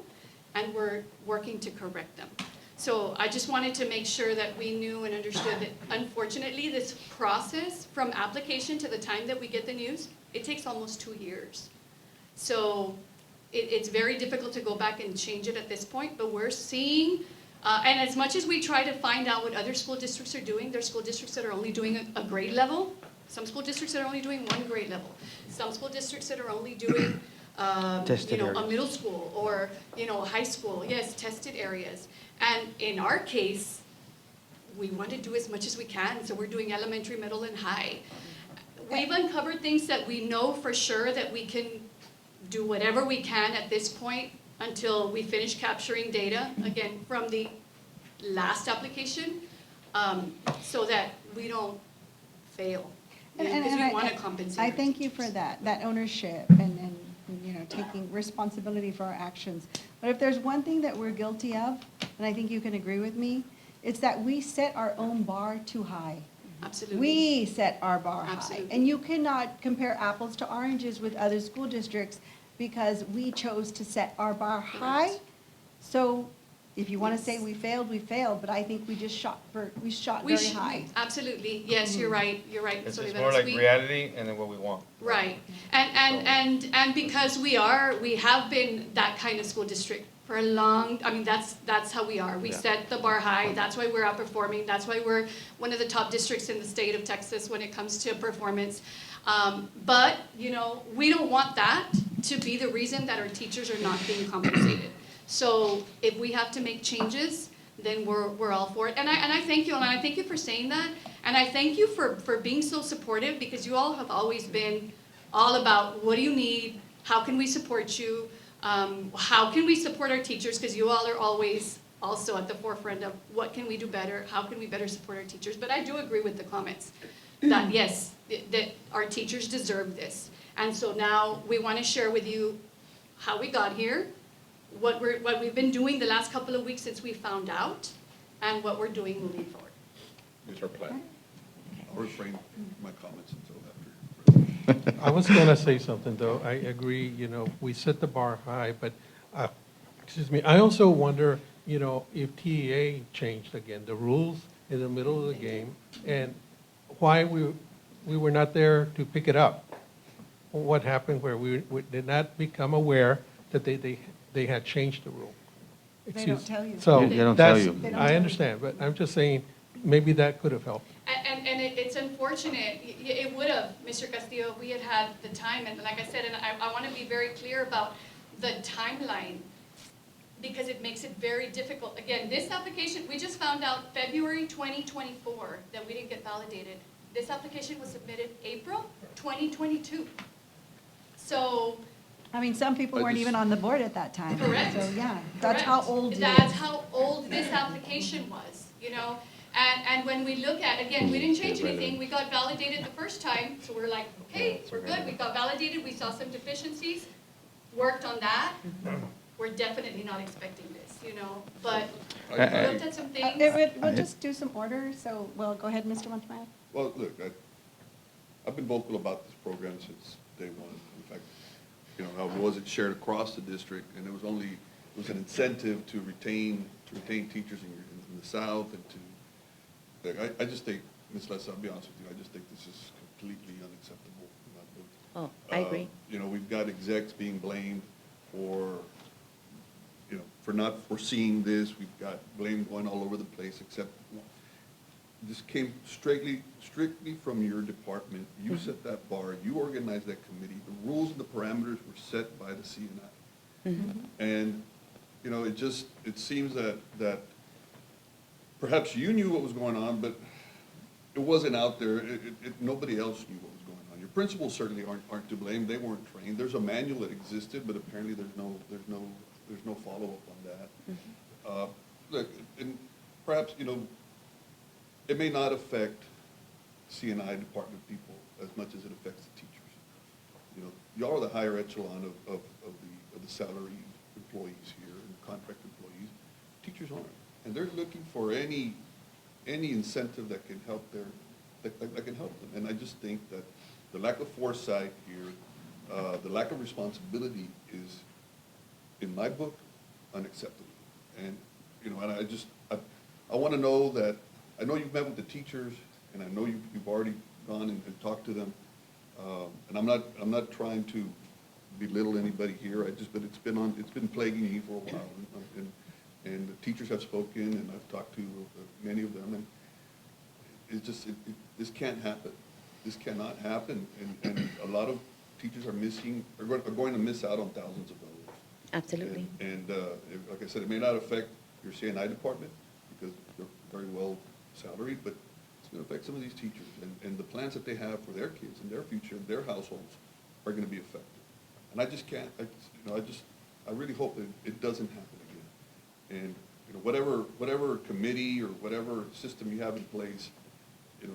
and we're working to correct them. So I just wanted to make sure that we knew and understood that unfortunately this process from application to the time that we get the news, it takes almost 2 years. So it's very difficult to go back and change it at this point, but we're seeing, and as much as we try to find out what other school districts are doing, there's school districts that are only doing a grade level, some school districts that are only doing 1 grade level, some school districts that are only doing a middle school or high school, yes, tested areas. And in our case, we want to do as much as we can, so we're doing elementary, middle, and high. We've uncovered things that we know for sure that we can do whatever we can at this point until we finish capturing data, again, from the last application, so that we don't fail. Because we want to compensate. I our thank you teachers. for that ownership and, you know, taking responsibility for our actions. But if there's one thing that we're guilty of, and I think you can agree with me, it's that we set our own bar too high. Absolutely. We set our bar high. Absolutely. And you cannot compare apples to oranges with other school districts because we chose to set our bar high. Correct. So if you want to Yes. say we failed, but I think we just shot We very should- high. Absolutely, yes, you're right, It's Soledad. more like We- reality and then what we want. Right, and because we have been that kind of school district for a long, I mean, that's how we are. We Yeah. set the bar high, that's why we're outperforming, that's why we're one of the top districts in the state of Texas when it comes to performance. But, you know, we don't want that to be the reason that our teachers are not being compensated. So if we have to make changes, then we're all for it. And I thank you, and I thank you for saying that. And I thank you for being so supportive, because you all have always been all about, what do you need? How can we support you? How can we support our teachers? Because you all are always also at the forefront of what can we do better? How can we better support our teachers? But I do agree with the comments that yes, that our teachers deserve this. And so now we want to share with you how we got here, what we've been doing the last couple of weeks since we found out, and what we're doing moving forward. Here's our plan. I'll refrain my comments until after. I was going to say something, though. I agree, you know, we set the bar high, but, excuse me, I also wonder, you know, if TEA changed again, the rules in the middle of the game, and why we were not there to pick it up. What happened where we did not become aware that they had changed the rule. They don't tell you. So They don't tell that's, you. They don't I tell understand, but I'm just saying, maybe that could have helped. And it's unfortunate, it would have, Mr. Castillo, if we had had the time, and like I said, and I want to be very clear about the timeline, because it makes it very difficult. Again, this application, we just found out February 2024 that we didn't get validated. This application was submitted April 2022. So, I mean, some people I weren't just- even on the board at that time. Correct. So, yeah, that's how correct. old it is. That's how old this application was, you know? And when we look at, again, we didn't change anything, we got validated the first time, so we're like, okay, we're good, we got validated, we saw some deficiencies, worked on that. We're definitely not expecting this, you know, but we looked at some things. We'll just do some order, so, well, go ahead, Mr. Montemayor. Well, look, I've been vocal about this program since day one. In fact, you know, I wasn't shared across the district, and it was an incentive to retain teachers in the South and to, look, I just think, Ms. Les, I'll be honest with you, I just think this is completely unacceptable in my book. Oh, I agree. You know, we've got execs being blamed for, you know, for not foreseeing this. We've got blame going all over the place, except this came strictly from your department. You set that bar, you organized that committee. The rules and the parameters were set by the CNI. And, you know, it seems that perhaps you knew what was going on, but it wasn't out there. Nobody else knew what was going on. Your principals certainly aren't to blame. They weren't trained. There's a manual that existed, but apparently there's no follow-up on that. Look, and perhaps, you know, it may not affect CNI department people as much as it affects the teachers. You know, y'all are the higher echelon of the salaried employees here and contract employees. Teachers aren't, and they're looking for any incentive that can help that can help them. And I just think that the lack of foresight here, the lack of responsibility is, in my book, unacceptable. And, you know, and I want to know that, I know you've met with the teachers, and I know you've already gone and talked to them. And I'm not trying to belittle anybody here. But it's been plaguing me for a while. And the teachers have spoken, and I've talked to many of them, and this can't happen. This cannot happen, and a lot of teachers are going to miss out on thousands of dollars. Absolutely. And like I said, it may not affect your CNI department because they're very well salaried, but it's going to affect some of these teachers, and the plans that they have for their kids and their future, their households are going to be affected. And I just can't, I really hope that it doesn't happen again. And, whatever committee or whatever system you have in place, I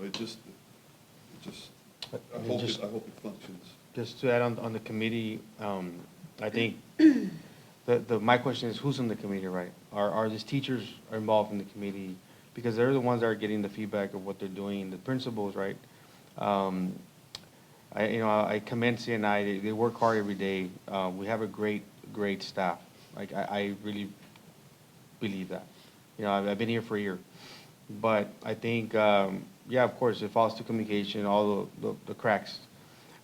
hope it functions. Just to add on the committee, I think my question is, who's on the committee, right? Are these teachers are involved in the committee? Because they're the ones that are getting the feedback of what they're doing, the principals, right? I commend CNI, they work hard every day. We have a great staff. Like, I really believe that. I've been here for a year. But I think, of course, it falls to communication, all the cracks.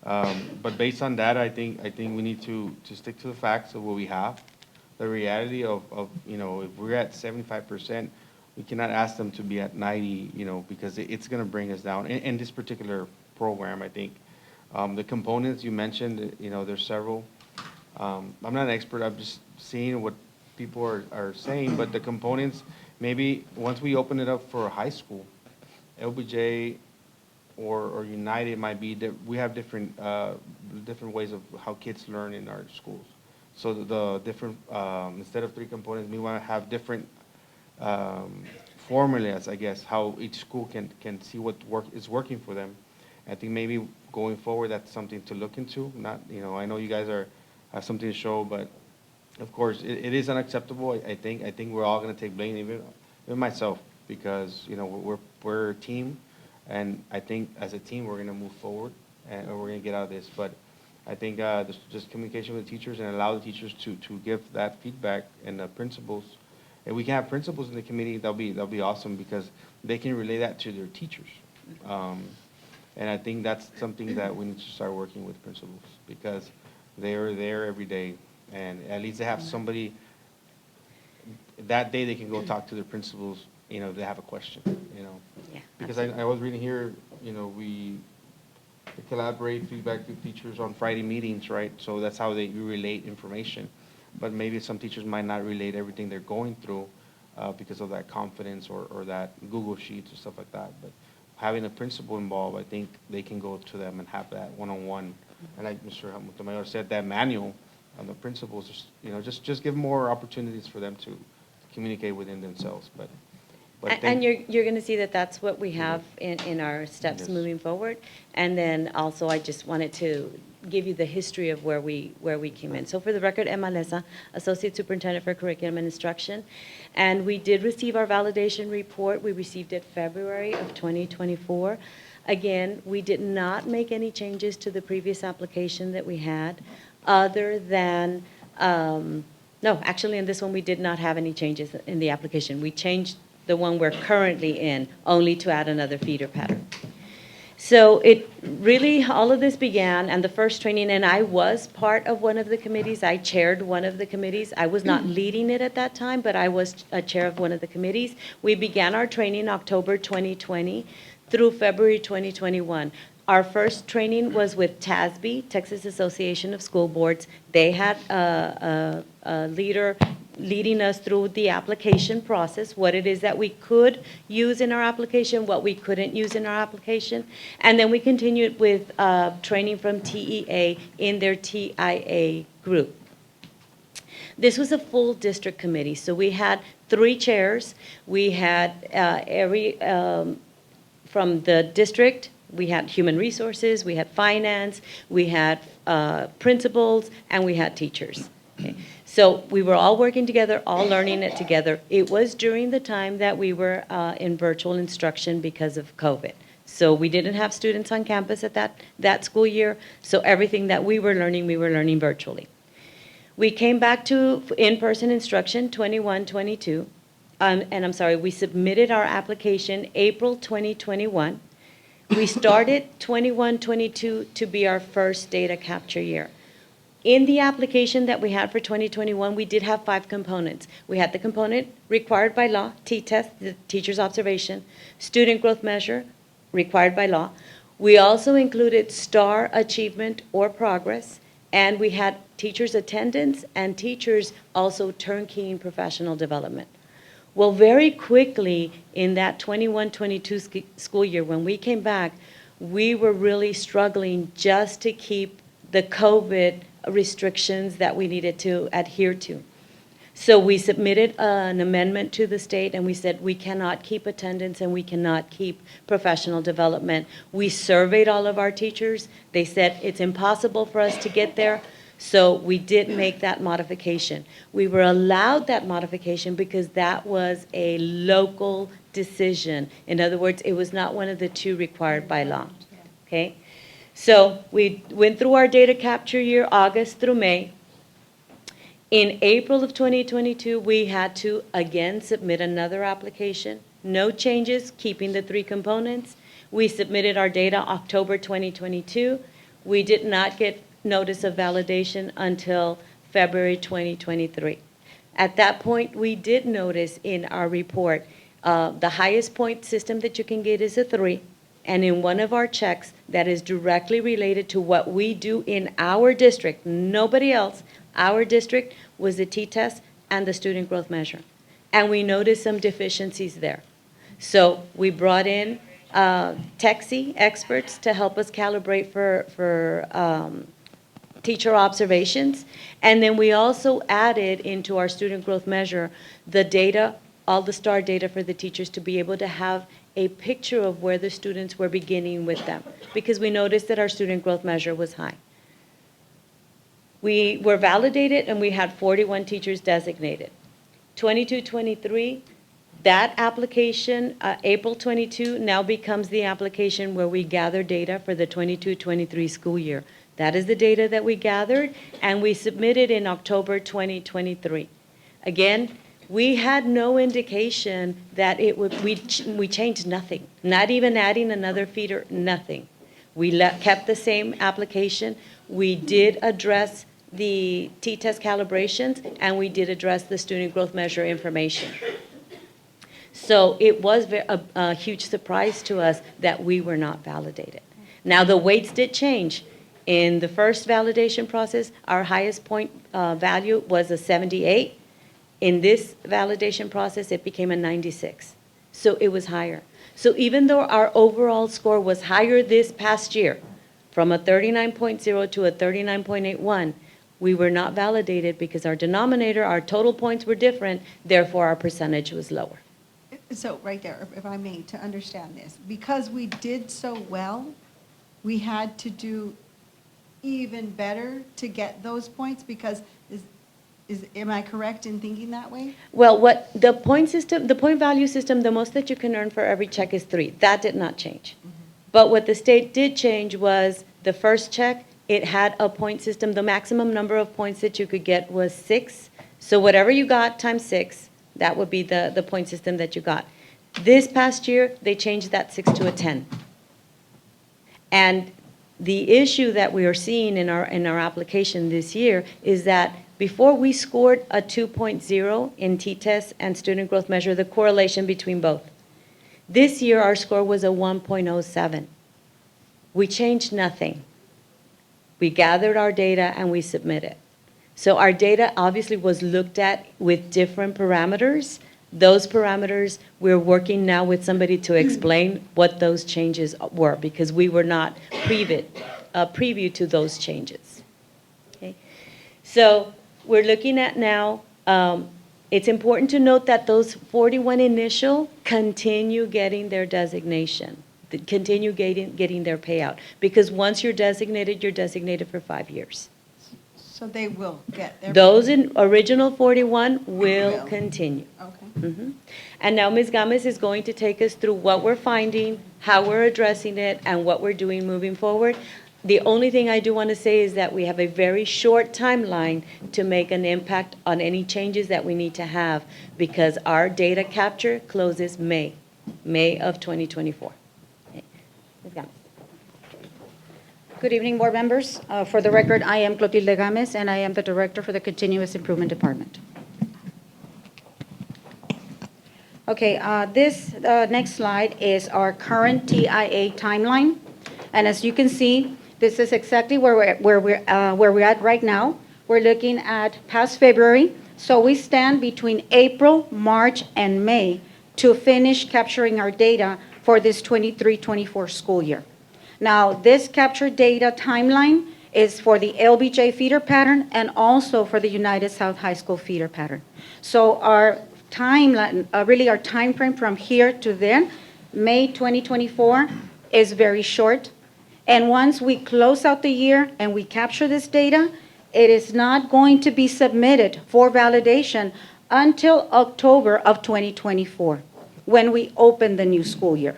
But based on that, I think we need to stick to the facts of what we have. The reality of if we're at 75%, we cannot ask them to be at 90, because it's going to bring us down. In this particular program, I think. The components you mentioned, there's several. I'm not an expert, I'm just seeing what people are saying, but the components, maybe once we open it up for high school, LBJ or United might be, we have different ways of how kids learn in our schools. So the different, instead of 3 components, we want to have different formulas, I guess, how each school can see what is working for them. I think maybe going forward, that's something to look into. Not, I know you guys have something to show, but of course, it is unacceptable. I think we're all going to take blame, even myself, because we're a team, and I think as a team we're going to move forward and we're going to get out of this. But I think just communication with the teachers and allow the teachers to give that feedback, and the principals. If we can have principals in the committee, that'll be awesome, because they can relay that to their teachers. And I think that's something that we need to start working with principals, because they are there every day, and at least they have somebody that day they can go talk to their principals, if they have a question, Yeah, Because I was reading here, we collaborate, feedback to teachers on Friday meetings, right? So that's how they relate information. But maybe some teachers might not relate everything they're going through because of that confidence or that Google Sheets or stuff like that. But having a principal involved, I think they can go to them and have that one-on-one. And like Mr. Montemayor said, that manual on the principals, just give more opportunities for them to communicate within themselves. But And you're going to see that that's what we have in our steps Yes. moving forward. And then also, I just wanted to give you the history of where we came in. So for the record, Emma Leza, Associate Superintendent for Curriculum and Instruction. And we did receive our validation report. We received it February of 2024. Again, we did not make any changes to the previous application that we had, other than, no, actually in this one, we did not have any changes in the application. We changed the one we're currently in, only to add another feeder pattern. So it really, all of this began, and the first training, and I was part of one of the committees. I chaired one of the committees. I was not leading it at that time, but I was a chair of one of the committees. We began our training October 2020 through February 2021. Our first training was with TASB, Texas Association of School Boards. They had a leader leading us through the application process, what it is that we could use in our application, what we couldn't use in our application. And then we continued with training from TEA in their TIA group. This was a full district committee, so we had 3 chairs. We had from the district, we had human resources, we had finance, we had principals, and we had teachers. Okay. So we were all working together, all learning it together. It was during the time that we were in virtual instruction because of COVID. So we didn't have students on campus at that school year, so everything that we were learning virtually. We came back to in-person instruction 21-22, and I'm sorry, we submitted our application April 2021. We started 21-22 to be our first data capture year. In the application that we had for 2021, we did have 5 components. We had the component required by law, T-test, the teacher's observation, student growth measure, required by law. We also included STAR achievement or progress, and we had teachers' attendance and teachers also turnkeying professional development. Well, very quickly in that 21-22 school year, when we came back, we were really struggling just to keep the COVID restrictions that we needed to adhere to. So we submitted an amendment to the state, and we said we cannot keep attendance and we cannot keep professional development. We surveyed all of our teachers. They said it's impossible for us to get there, so we did make that modification. We were allowed that modification because that was a local decision. In other words, it was not one of the two required by law, okay? So we went through our data capture year, August through May. In April of 2022, we had to again submit another application. No changes, keeping the 3 components. We submitted our data October 2022. We did not get notice of validation until February 2023. At that point, we did notice in our report, the highest point system that you can get is a 3. And in one of our checks that is directly related to what we do in our district, nobody else, our district, was the T-test and the student growth measure. And we noticed some deficiencies there. So we brought in TEXI experts to help us calibrate for teacher observations. And then we also added into our student growth measure the data, all the STAR data for the teachers to be able to have a picture of where the students were beginning with them, because we noticed that our student growth measure was high. We were validated and we had 41 teachers designated. 22-23, that application, April 22, now becomes the application where we gather data for the 22-23 school year. That is the data that we gathered and we submitted in October 2023. Again, we had no indication that it would, we changed nothing, not even adding another feeder, nothing. We kept the same application. We did address the T-test calibrations, and we did address the student growth measure information. So it was a huge surprise to us that we were not validated. Now, the weights did change. In the first validation process, our highest point value was a 78. In this validation process, it became a 96. So it was higher. So even though our overall score was higher this past year, from a 39.0 to a 39.81, we were not validated because our denominator, our total points were different, therefore our percentage was lower. So right there, if I may, to understand this, because we did so well, we had to do even better to get those points, because am I correct in thinking that way? Well, what the point system, the point value system, the most that you can earn for every check is 3. That did not change. But what the state did change was the first check, it had a point system. The maximum number of points that you could get was 6. So whatever you got times 6, that would be the point system that you got. This past year, they changed that 6 to a 10. And the issue that we are seeing in our application this year is that before we scored a 2.0 in T-test and student growth measure, the correlation between both. This year, our score was a 1.07. We changed nothing. We gathered our data and we submitted. So our data obviously was looked at with different parameters. Those parameters, we're working now with somebody to explain what those changes were, because we were not preview to those changes. Okay? So we're looking at now, it's important to note that those 41 initial continue getting their designation, continue getting their payout, because once you're designated for 5 years. So they will get their. Those in original 41 will continue. Okay. And now Ms. Gomez is going to take us through what we're finding, how we're addressing it, and what we're doing moving forward. The only thing I do want to say is that we have a very short timeline to make an impact on any changes that we need to have, because our data capture closes May of 2024. Okay. Ms. Gomez. Good evening, board members. For the record, I am Clotilde Gámez, and I am the Director for the Continuous Improvement Department. Okay, this next slide is our current TIA timeline. And as you can see, this is exactly where we're at right now. We're looking at past February. So we stand between April, March, and May to finish capturing our data for this 23-24 school year. Now, this captured data timeline is for the LBJ feeder pattern and also for the United South High School feeder pattern. So our timeline, really our timeframe from here to then, May 2024, is very short. And once we close out the year and we capture this data, it is not going to be submitted for validation until October of 2024, when we open the new school year.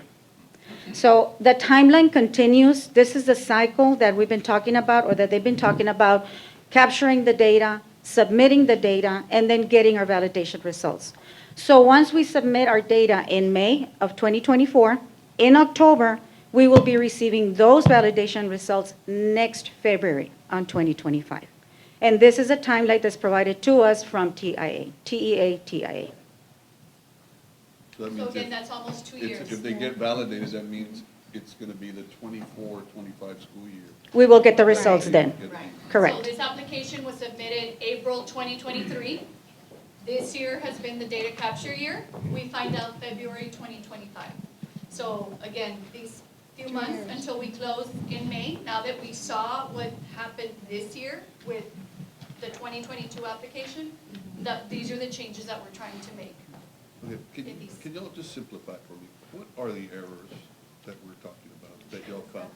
So the timeline continues. This is the cycle that we've been talking about, or that they've been talking about, capturing the data, submitting the data, and then getting our validation results. So once we submit our data in May of 2024, in October, we will be receiving those validation results next February on 2025. And this is a timeline that's provided to us from TEA. So that So means again, if- that's almost 2 if- years. If they get validated, that means it's gonna be the 24-25 school year. We will get the results then. Get- Right. Correct. So this application was submitted April 2023. This year has been the data capture year. We find out February 2025. So again, these few months until we close in May, now that we saw what happened this year with the 2022 application, that these are the changes that we're trying to make. Okay, in these. can y'all just simplify for me? What are the errors that we're talking about, that y'all found?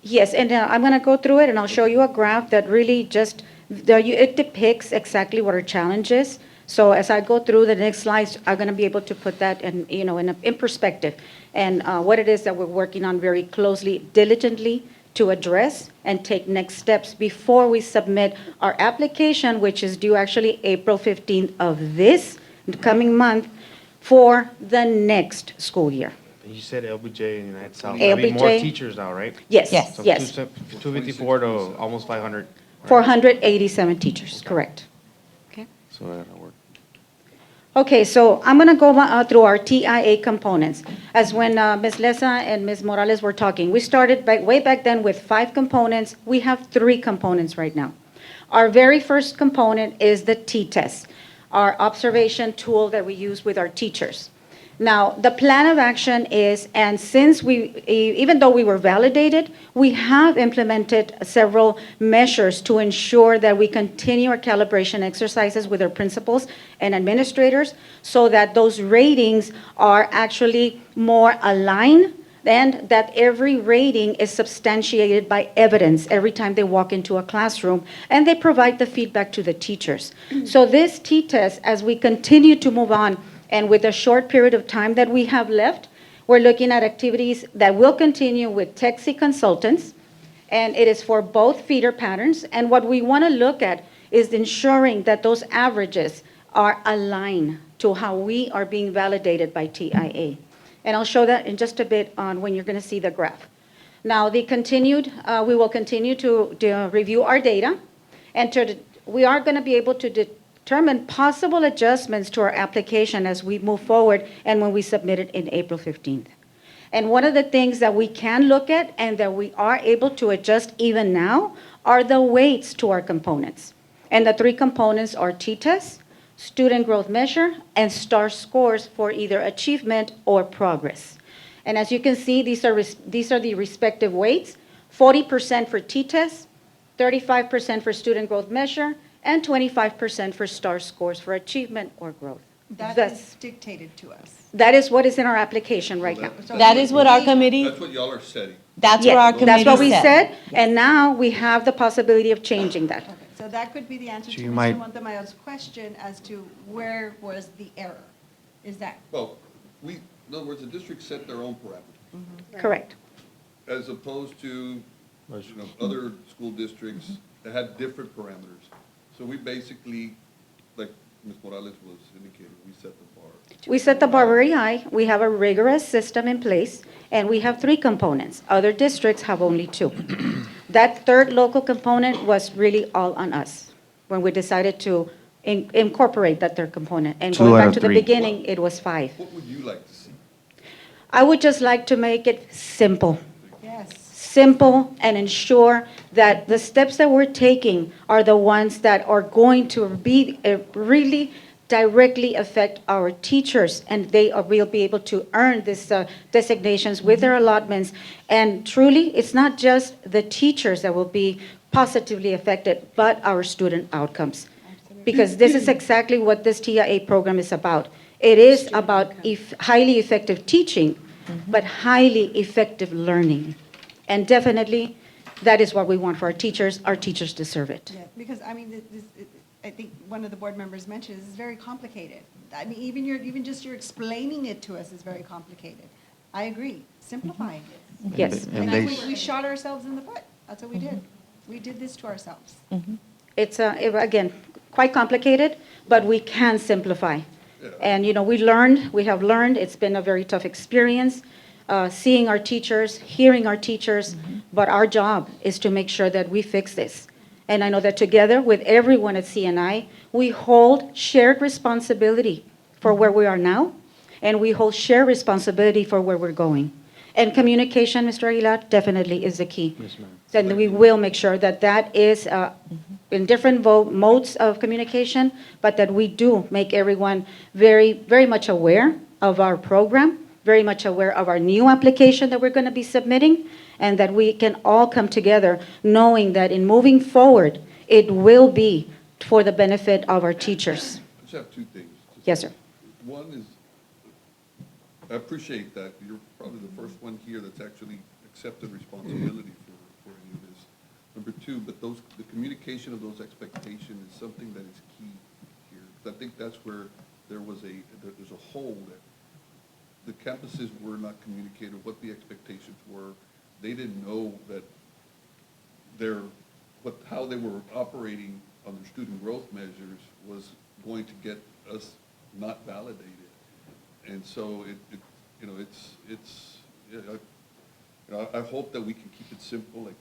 Yes, and I'm going to go through it, and I'll show you a graph that really just, it depicts exactly what our challenge is. So as I go through the next slides, I'm going to be able to put that in, in perspective, and what it is that we're working on very closely, diligently to address and take next steps before we submit our application, which is due actually April 15th of this coming month, for the next school year. You said LBJ and United South. There'll be more LBJ. teachers now, right? Yes, Yes. So yes. 254 to almost 500. 487 teachers, correct. Okay. So that'll work. Okay, so I'm going to go through our TIA components. As when Ms. Leza and Ms. Morales were talking, we started way back then with 5 components. We have 3 components right now. Our very first component is the T-test, our observation tool that we use with our teachers. Now, the plan of action is, and since even though we were validated, we have implemented several measures to ensure that we continue our calibration exercises with our principals and administrators so that those ratings are actually more aligned and that every rating is substantiated by evidence every time they walk into a classroom, and they provide the feedback to the teachers. So this T-test, as we continue to move on, and with the short period of time that we have left, we're looking at activities that will continue with TEXI consultants, and it is for both feeder patterns. And what we want to look at is ensuring that those averages are aligned to how we are being validated by TIA. And I'll show that in just a bit on when you're going to see the graph. Now, we will continue to review our data, and we are going to be able to determine possible adjustments to our application as we move forward and when we submit it in April 15th. And one of the things that we can look at and that we are able to adjust even now are the weights to our components. And the 3 components are T-test, student growth measure, and STAR scores for either achievement or progress. And as you can see, these are the respective weights: 40% for T-test, 35% for student growth measure, and 25% for STAR scores for achievement or growth. That That's- is dictated to us. That is what is in our application right now. So That is what our committee, That's what y'all are setting. that's what our Yeah, committee that's what we said. said, and now we have the possibility of changing that. Okay, so that could be the answer So to you Mr. might- Montemayor's question as to where was the error? Is that, Well, in other words, the district set their own parameters, Correct. as opposed to, other school districts that had different parameters. So we basically, like Ms. Morales was indicating, we set the bar. We set the bar very high. We have a rigorous system in place, and we have 3 components. Other districts have only 2. That third local component was really all on us when we decided to incorporate that third component. And 2 going out back of to the 3. beginning, it was 5. What would you like to see? I would just like to make it simple. yes. Simple, and ensure that the steps that we're taking are the ones that are going to be really directly affect our teachers, and will be able to earn these designations with their allotments. And truly, it's not just the teachers that will be positively affected, but our student outcomes. Because this is exactly what this TIA program is about. It is about highly effective teaching, but highly effective learning. And definitely, that is what we want for our teachers. Our teachers deserve it. Yeah, because, I mean, I think one of the board members mentioned, this is very complicated. I mean, even just your explaining it to us is very complicated. I agree, simplifying it. Yes. And I think we shot ourselves in the foot. That's what we did. We did this to ourselves. It's, again, quite complicated, but we can simplify. And, we have learned, it's been a very tough experience, seeing our teachers, hearing our teachers, but our job is to make sure that we fix this. And I know that together with everyone at CNI, we hold shared responsibility for where we are now, and we hold shared responsibility for where we're going. And communication, Mr. Aguilar, definitely is the key. Yes, ma'am. Then we will make sure that that is in different modes of communication, but that we do make everyone very, very much aware of our program, very much aware of our new application that we're going to be submitting, and that we can all come together knowing that in moving forward, it will be for the benefit of our teachers. I just have two things. Yes, sir. One is, I appreciate that you're probably the first one here that's actually accepted responsibility for any of this. Number two, but the communication of those expectations is something that is key here. 'Cause I think that's where there's a hole that the campuses were not communicated what the expectations were. They didn't know that how they were operating on their student growth measures was going to get us not validated. And so I hope that we can keep it simple, like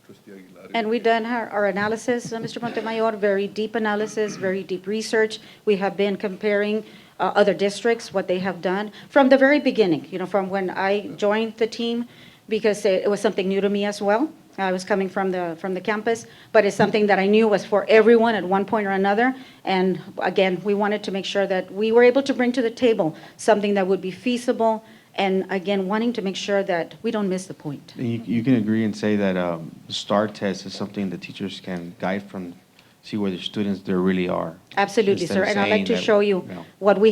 Trustee Aguilar. And we've done our analysis, Mr. Montemayor, very deep analysis, very deep research. We have been comparing other districts, what they have done from the very beginning, from when I joined the team, because it was something new to me as well. I was coming from the campus, but it's something that I knew was for everyone at one point or another. And again, we wanted to make sure that we were able to bring to the table something that would be feasible, and again, wanting to make sure that we don't miss the point. You can agree and say that the STAR test is something the teachers can guide from, see where the students there really are. Absolutely, Instead sir. of And I'd like saying to that, show you telling us. I wanted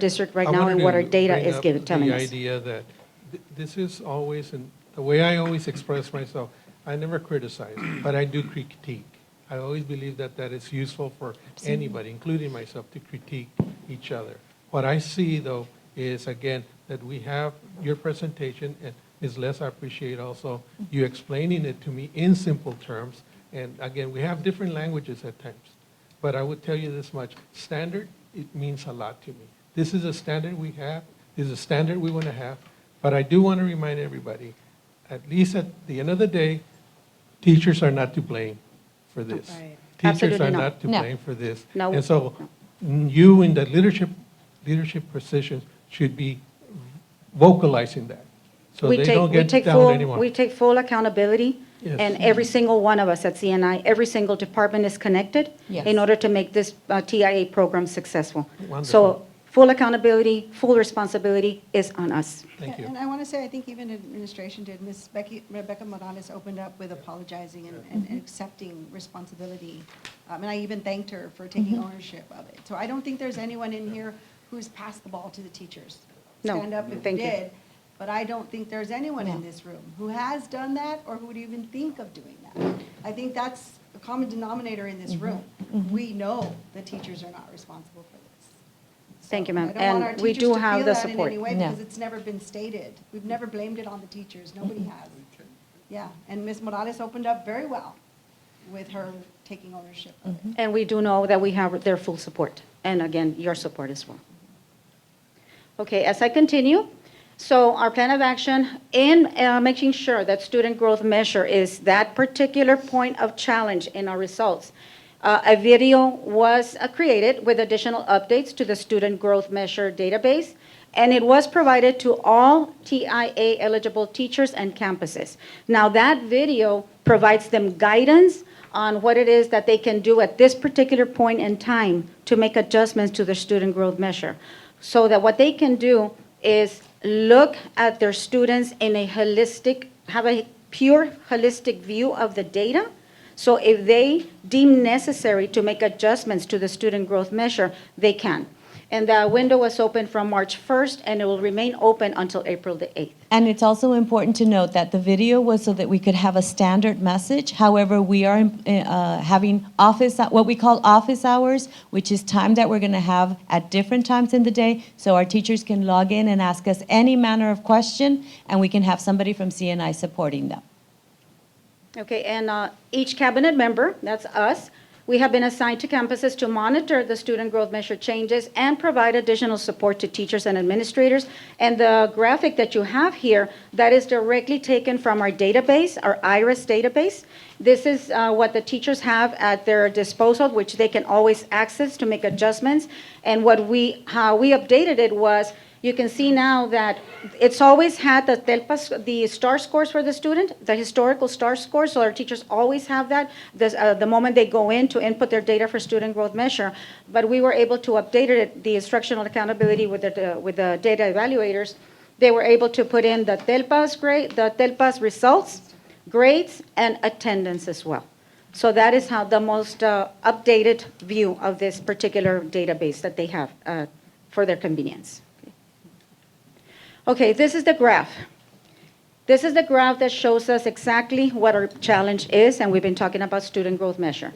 to telling bring us. up the idea that this is always, and the way I always express myself, I never criticize, but I do critique. I always believe that is useful for anybody, including myself, to critique each other. What I see, though, is, again, that we have your presentation, and Ms. Les, I appreciate also you explaining it to me in simple terms. And again, we have different languages at times. But I would tell you this much, standard, it means a lot to me. This is a standard we have, this is a standard we want to have. But I do want to remind everybody, at least at the end of the day, teachers are not to blame for this. Right. Teachers Absolutely are not. not to No. blame for this. No. And so you in the leadership positions should be vocalizing that, so they don't get down anymore. We take full accountability, Yes. and every single one of us at CNI, every single department is connected Yes. in order to make this TIA program successful. Wonderful. So full accountability, full responsibility is on us. Thank you. And I want to say, I think even administration did, Ms. Rebecca Morales opened up with apologizing and accepting responsibility. And I even thanked her for taking ownership of it. So I don't think there's anyone in here who's passed the ball to the teachers. No, Stand up if you thank you. did. But I don't think there's anyone in this room who has done that or who would even think of doing that. I think that's a common denominator in this room. We know the teachers are not responsible for this. Thank you, So ma'am. I don't want our And we teachers do to have feel the that in support. any way No. because it's never been stated. We've never blamed it on the teachers. Nobody has. Yeah, and Ms. Morales opened up very well with her taking ownership of it. And we do know that we have their full support, and again, your support as well. Okay, as I continue, so our plan of action in making sure that student growth measure is that particular point of challenge in our results. A video was created with additional updates to the student growth measure database, and it was provided to all TIA eligible teachers and campuses. Now that video provides them guidance on what it is that they can do at this particular point in time to make adjustments to their student growth measure. So that what they can do is look at their students in a holistic, have a pure holistic view of the data. So if they deem necessary to make adjustments to the student growth measure, they can. And the window was open from March 1st, and it will remain open until April the 8th. And it's also important to note that the video was so that we could have a standard message. However, we are having what we call office hours, which is time that we're going to have at different times in the day, so our teachers can log in and ask us any manner of question, and we can have somebody from CNI supporting them. Okay, and each cabinet member, that's us, we have been assigned to campuses to monitor the student growth measure changes and provide additional support to teachers and administrators. And the graphic that you have here, that is directly taken from our database, our IRIS database. This is what the teachers have at their disposal, which they can always access to make adjustments. And how we updated it was, you can see now that it's always had the TELPAS, the STAR scores for the student, the historical STAR scores, so our teachers always have that the moment they go in to input their data for student growth measure. But we were able to update it, the instructional accountability with the data evaluators. They were able to put in the TELPAS grade, the TELPAS results, grades, and attendance as well. So that is how the most updated view of this particular database that they have for their convenience. Okay, this is the graph. This is the graph that shows us exactly what our challenge is, and we've been talking about student growth measure.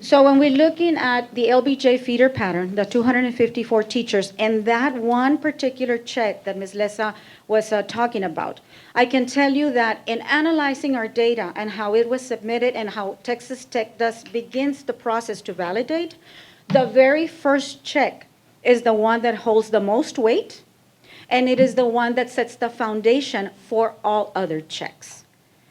So when we're looking at the LBJ feeder pattern, the 254 teachers, and that one particular check that Ms. Lessa was talking about, I can tell you that in analyzing our data and how it was submitted and how Texas Tech begins the process to validate, the very first check is the one that holds the most weight, and it is the one that sets the foundation for all other checks.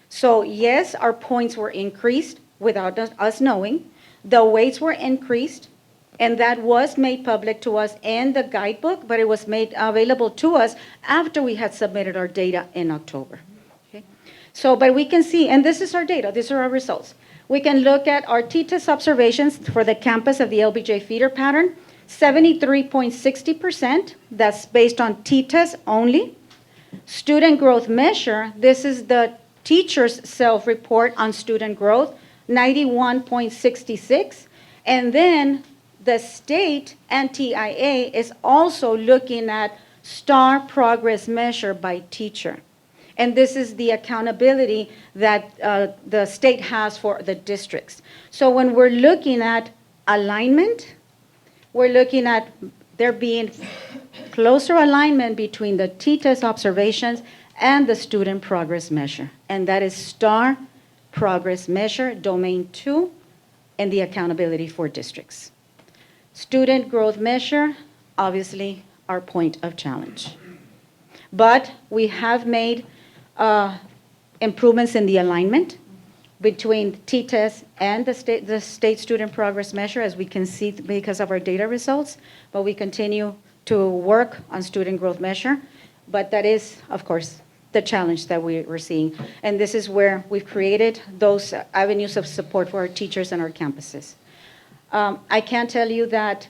So yes, our points were increased without us knowing. The weights were increased, and that was made public to us in the guidebook, but it was made available to us after we had submitted our data in October. Okay? So, but we can see, and this is our data, these are our results. We can look at our T-test observations for the campus of the LBJ feeder pattern. 73.60%, that's based on T-test only. Student growth measure, this is the teacher's self-report on student growth, 91.66. And then the state and TIA is also looking at STAR progress measure by teacher. And this is the accountability that the state has for the districts. So when we're looking at alignment, we're looking at there being closer alignment between the T-test observations and the student progress measure. And that is STAR progress measure, domain 2, and the accountability for districts. Student growth measure, obviously our point of challenge. But we have made improvements in the alignment between T-test and the state student progress measure, as we can see because of our data results, but we continue to work on student growth measure. But that is, of course, the challenge that we're seeing. And this is where we've created those avenues of support for our teachers and our campuses. I can tell you that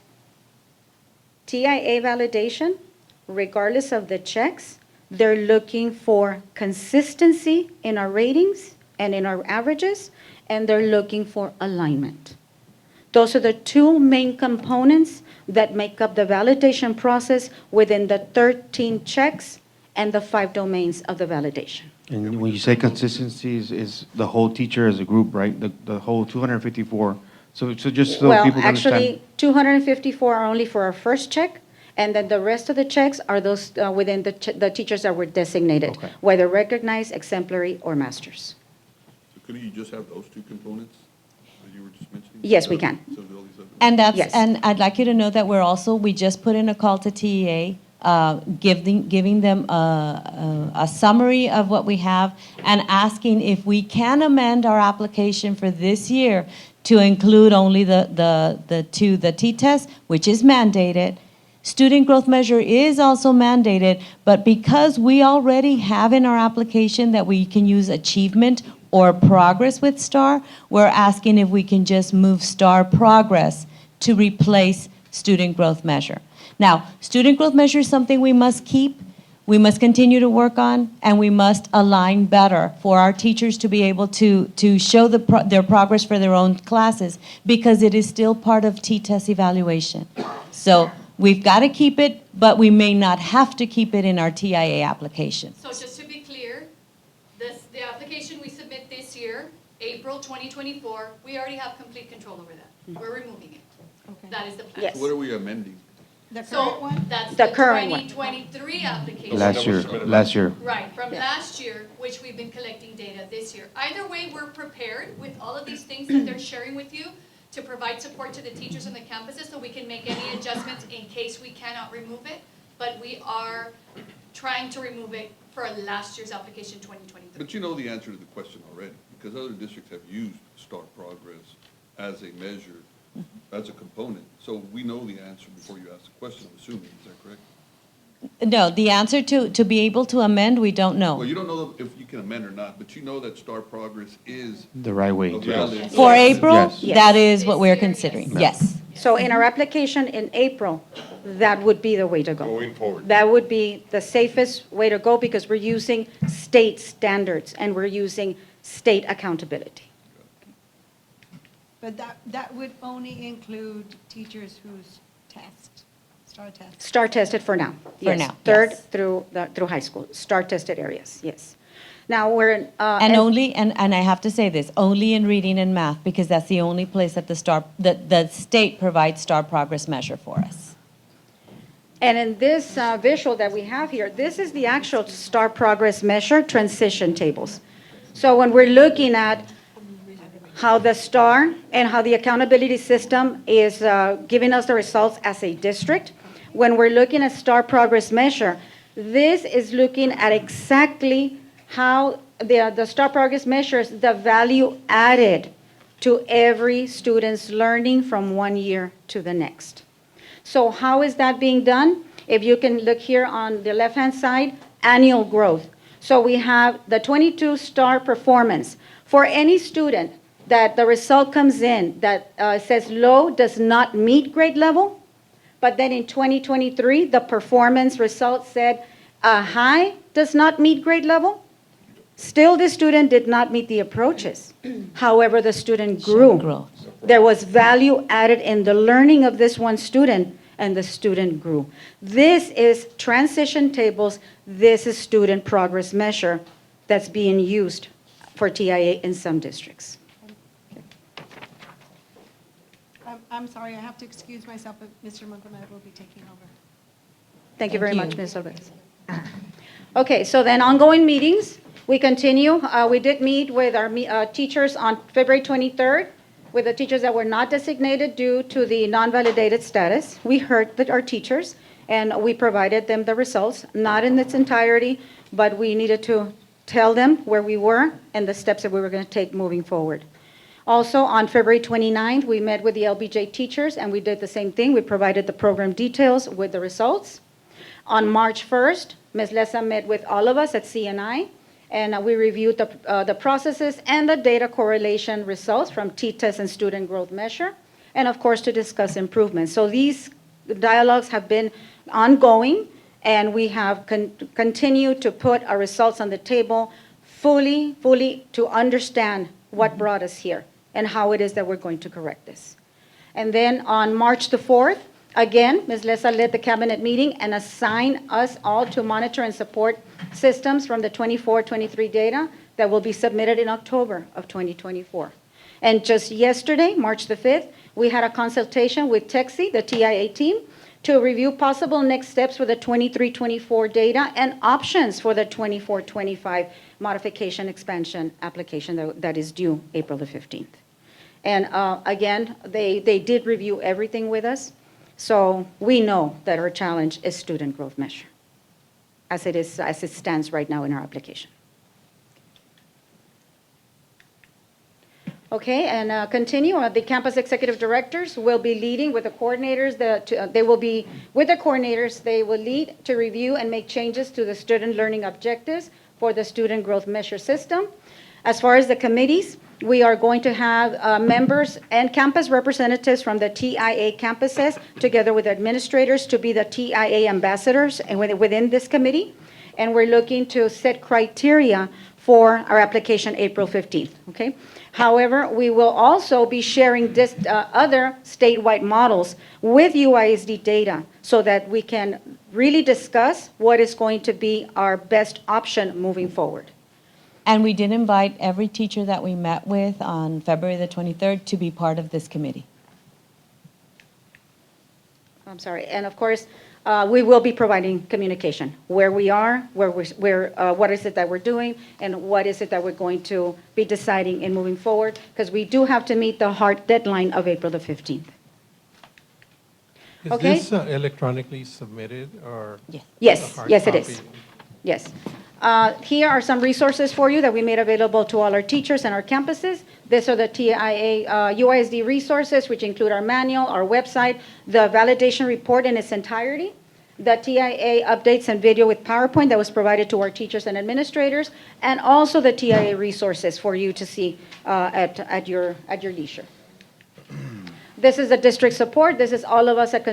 TIA validation, regardless of the checks, they're looking for consistency in our ratings and in our averages, and they're looking for alignment. Those are the two main components that make up the validation process within the 13 checks and the 5 domains of the validation. And when you say consistency, is the whole teacher as a group, right? The whole 254. So just so people can understand. Well, actually, 254 are only for our first check, and then the rest of the checks are those within the teachers that were designated, Okay. whether recognized, exemplary, or masters. Couldn't you just have those two components that you were just mentioning? Yes, we can. So all these other- And that's, Yes. and I'd like you to know that we just put in a call to TEA, giving them a summary of what we have and asking if we can amend our application for this year to include only the T-test, which is mandated. Student growth measure is also mandated, but because we already have in our application that we can use achievement or progress with STAR, we're asking if we can just move STAR progress to replace student growth measure. Now, student growth measure is something we must keep. we must continue to work on, and we must align better for our teachers to be able to show their progress for their own classes, because it is still part of T-test evaluation. So we've got to keep it, but we may not have to keep it in our TIA application. So just to be clear, the application we submit this year, April 2024, we already have complete control over that. We're removing it. Okay. That is the plan. Yes. What are we amending? The current So one? that's The the current one. 2023 application. Last year. Right, from last year, which we've been collecting data this year. Either way, we're prepared with all of these things that they're sharing with you to provide support to the teachers on the campuses so we can make any adjustments in case we cannot remove it. But we are trying to remove it for last year's application, 2023. But you know the answer to the question already, because other districts have used STAR Progress as a measure, as a component. So we know the answer before you ask the question, I'm assuming. Is that correct? No, the answer to be able to amend, we don't know. Well, you don't know if you can amend or not, but you know that STAR Progress is The right way a to valid. For April, Yes. that is what we're This year, considering, yes. So in our application in April, that would be the way to go. Going forward. That would be the safest way to go because we're using state standards and we're using state accountability. But that would only include teachers whose STAR test. STAR tested for now. For yes. now, Third yes. through high school, STAR tested areas, yes. Now, we're in. And only, and I have to say this, only in reading and math, because that's the only place that the state provides STAR progress measure for us. And in this visual that we have here, this is the actual STAR progress measure transition tables. So when we're looking at how the STAR and how the accountability system is giving us the results as a district, when we're looking at STAR progress measure, this is looking at exactly how the STAR progress measures the value added to every student's learning from one year to the next. So how is that being done? If you can look here on the left-hand side, annual growth. So we have the 22 STAR performance. For any student that the result comes in that says low, does not meet grade level, but then in 2023, the performance result said high, does not meet grade level, still the student did not meet the approaches. However, the student grew. Growth. There was value added in the learning of this one student, and the student grew. This is transition tables. This is student progress measure that's being used for TIA in some districts. I'm sorry, I have to excuse myself, but Mr. Montgomery will be taking over. Thank you very Thank much, you. Ms. Alvarez. Okay, so then ongoing meetings, we continue. We did meet with our teachers on February 23rd, with the teachers that were not designated due to the non-validated status. We heard our teachers, and we provided them the results, not in its entirety, but we needed to tell them where we were and the steps that we were going to take moving forward. Also, on February 29th, we met with the LBJ teachers, and we did the same thing. We provided the program details with the results. On March 1st, Ms. Lessa met with all of us at CNI, and we reviewed the processes and the data correlation results from T-test and student growth measure, and of course, to discuss improvements. So these dialogues have been ongoing, and we have continued to put our results on the table fully to understand what brought us here and how it is that we're going to correct this. And then on March the 4th, again, Ms. Lessa led the cabinet meeting and assigned us all to monitor and support systems from the 24-23 data that will be submitted in October of 2024. And just yesterday, March the 5th, we had a consultation with TEXI, the TIA team, to review possible next steps for the 23-24 data and options for the 24-25 modification expansion application that is due April the 15th. And again, they did review everything with us. So we know that our challenge is student growth measure, as it stands right now in our application. Okay, and continue. The campus executive directors will be leading with the coordinators. They will be with the coordinators. They will lead to review and make changes to the student learning objectives for the student growth measure system. As far as the committees, we are going to have members and campus representatives from the TIA campuses, together with administrators, to be the TIA ambassadors and within this committee. And we're looking to set criteria for our application April 15th, okay? However, we will also be sharing this, other statewide models with UISD data so that we can really discuss what is going to be our best option moving forward. And we did invite every teacher that we met with on February the 23rd to be part of this committee. I'm sorry, and of course, we will be providing communication, where we are, what is it that we're doing, and what is it that we're going to be deciding in moving forward, because we do have to meet the hard deadline of April the 15th. Is Okay. this electronically submitted or? Yes, a hard yes, it is. copy? Yes. Here are some resources for you that we made available to all our teachers and our campuses. These are the TIA UISD resources, which include our manual, our website, the validation report in its entirety, the TIA updates and video with PowerPoint that was provided to our teachers and administrators, and also the TIA resources for you to see at your leisure. This is the district support. This is all of us at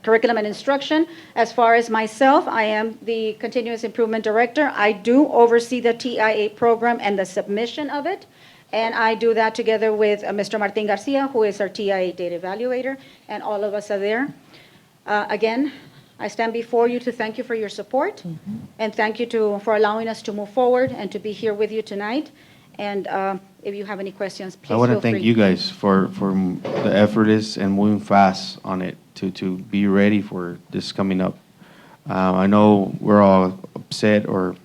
Curriculum and Instruction. As far as myself, I am the Continuous Improvement Director. I do oversee the TIA program and the submission of it. And I do that together with Mr. Martin Garcia, who is our TIA data evaluator, and all of us are there. Again, I stand before you to thank you for your support, and thank you for allowing us to move forward and to be here with you tonight. And if you have any questions, please I want to feel free. thank you guys for the effort is and moving fast on it to be ready for this coming up. I know we're all upset or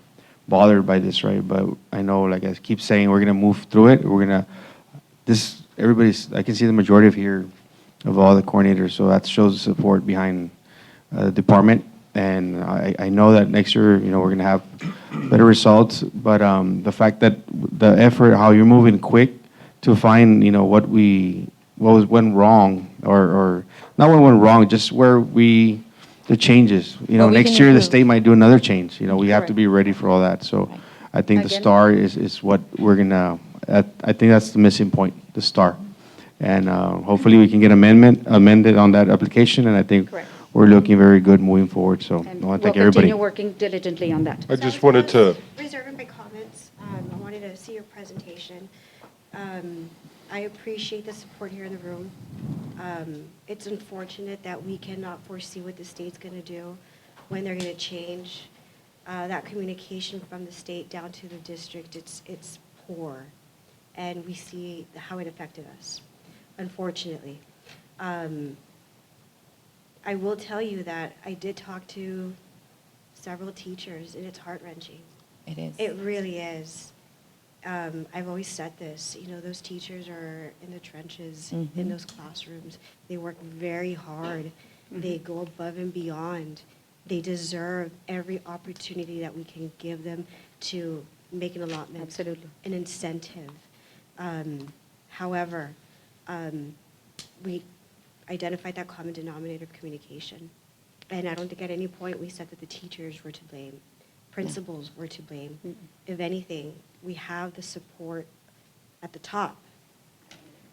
bothered by this, right? But I know, like I keep saying, we're going to move through it. We're going to, I can see the majority of all the coordinators, so that shows the support behind the department. And I know that next year, we're going to have better results. But the fact that the effort, how you're moving quick to find, what went wrong, or not what went wrong, just the changes. Next year the state might do another change. We have to be ready for all that. So I think the Again. STAR is what we're going to, I think that's the missing point, the STAR. And hopefully we can get amended on that application. And I think Correct. we're looking very good moving forward, so I And want to we'll thank everybody. continue working diligently on that. I just wanted to, Reserving my comments, I wanted to see your presentation. I appreciate the support here in the room. It's unfortunate that we cannot foresee what the state's going to do, when they're going to change. That communication from the state down to the district, it's poor, and we see how it affected us, unfortunately. I will tell you that I did talk to several teachers, and it's heart-wrenching. It is. It really is. I've always said this, those teachers are in the trenches, in those classrooms. They work very hard. They go above and beyond. They deserve every opportunity that we can give them to make an allotment. Absolutely. An incentive. However, we identified that common denominator of communication. And I don't think at any point we said that the teachers were to blame. Principals were to blame. If anything, we have the support at the top,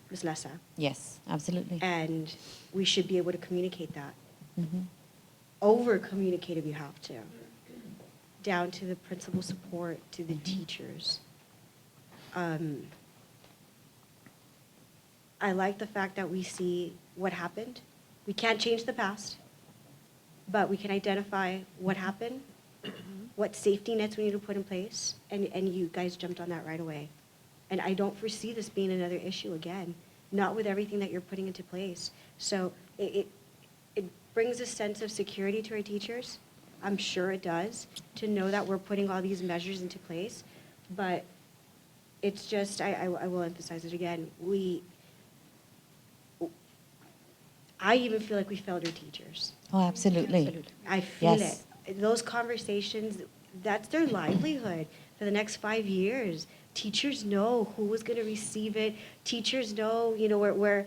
Ms. Lessa, Yes, absolutely. and we should be able to communicate that. Mhm. Over-communicate if you have to, down to the principal support, to the teachers. I like the fact that we see what happened. We can't change the past, but we can identify what happened, what safety nets we need to put in place, and you guys jumped on that right away. And I don't foresee this being another issue again, not with everything that you're putting into place. So it brings a sense of security to our teachers. I'm sure it does, to know that we're putting all these measures into place. But it's just, I will emphasize it again, I even feel like we failed our teachers. Oh, absolutely. I feel Yes. it. Those conversations, that's their livelihood for the next 5 years. Teachers know who is going to receive it. Teachers know, where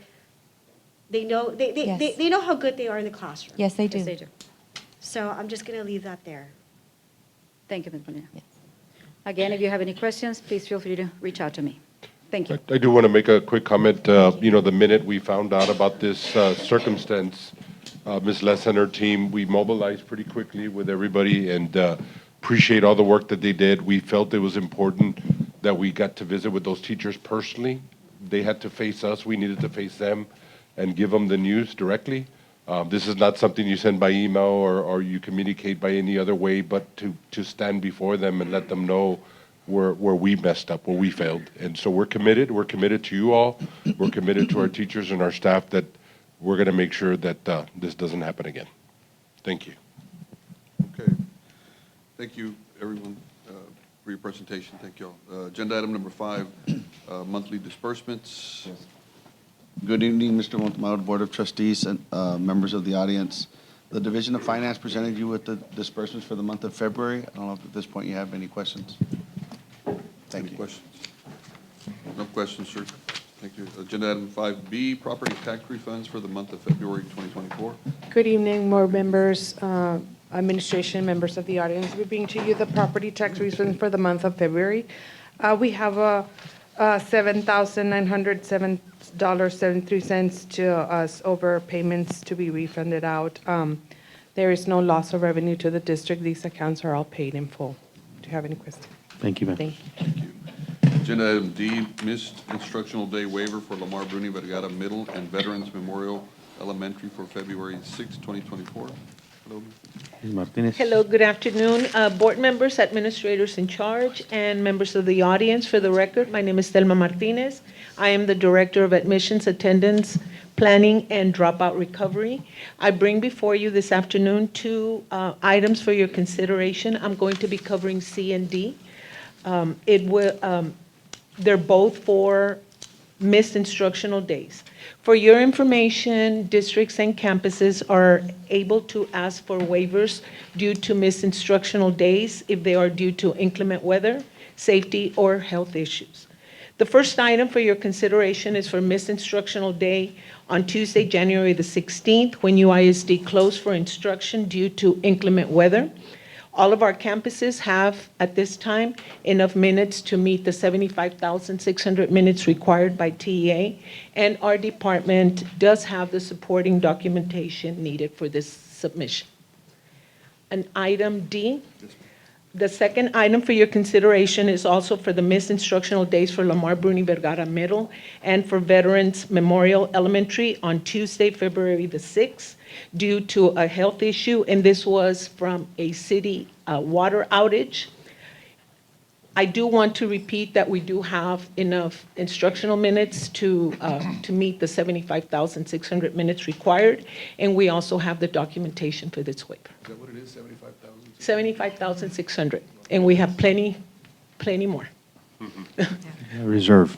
they know Yes. they know how good they are in the classroom. Yes, they do. Yes, they do. So I'm just going to leave that there. Thank you, Ms. Bonilla. Yes. Again, if you have any questions, please feel free to reach out to me. Thank you. I do want to make a quick comment. The minute we found out about this circumstance, Ms. Les and her team, we mobilized pretty quickly with everybody and appreciate all the work that they did. We felt it was important that we got to visit with those teachers personally. They had to face us. We needed to face them and give them the news directly. This is not something you send by email or you communicate by any other way, but to stand before them and let them know where we messed up, where we failed. And so we're committed. We're committed to you all. We're committed to our teachers and our staff that we're going to make sure that this doesn't happen again. Thank you. Okay. Thank you, everyone, for your presentation. Thank you all. Agenda item number 5, monthly disbursements. Good evening, Mr. Montemaro, Board of Trustees, and members of the audience. The Division of Finance presented you with the disbursements for the month of February. I don't know if at this point you have any questions. Thank Any you. questions? No questions, sir. Thank you. Agenda item 5B, property tax refunds for the month of February 2024. Good evening, board members, administration, members of the audience. We bring to you the property tax refund for the month of February. We have a $7,907.73 to us over payments to be refunded out. There is no loss of revenue to the district. These accounts are all paid in full. Do you have any questions? Thank you, ma'am. Thank you. Thank you. Agenda item D, missed instructional day waiver for Lamar Bruni Vergara Middle and Veterans Memorial Elementary for February 6, 2024. Hello. Ms. Martinez. Hello, good afternoon, board members, administrators in charge, and members of the audience. For the record, my name is Thelma Martinez. I am the Director of Admissions, Attendance, Planning, and Dropout Recovery. I bring before you this afternoon 2 items for your consideration. I'm going to be covering C and D. They're both for missed instructional days. For your information, districts and campuses are able to ask for waivers due to missed instructional days if they are due to inclement weather, safety, or health issues. The first item for your consideration is for missed instructional day on Tuesday, January the 16th, when UISD closed for instruction due to inclement weather. All of our campuses have, at this time, enough minutes to meet the 75,600 minutes required by TEA, and our department does have the supporting documentation needed for this submission. And item D, the second item for your consideration is also for the missed instructional days for Lamar Bruni Vergara Middle and for Veterans Memorial Elementary on Tuesday, February the 6th, due to a health issue, and this was from a city water outage. I do want to repeat that we do have enough instructional minutes to meet the 75,600 minutes required, and we also have the documentation for this waiver. Is that what it is, 75,000? 75,600, and we have plenty more. Reserve.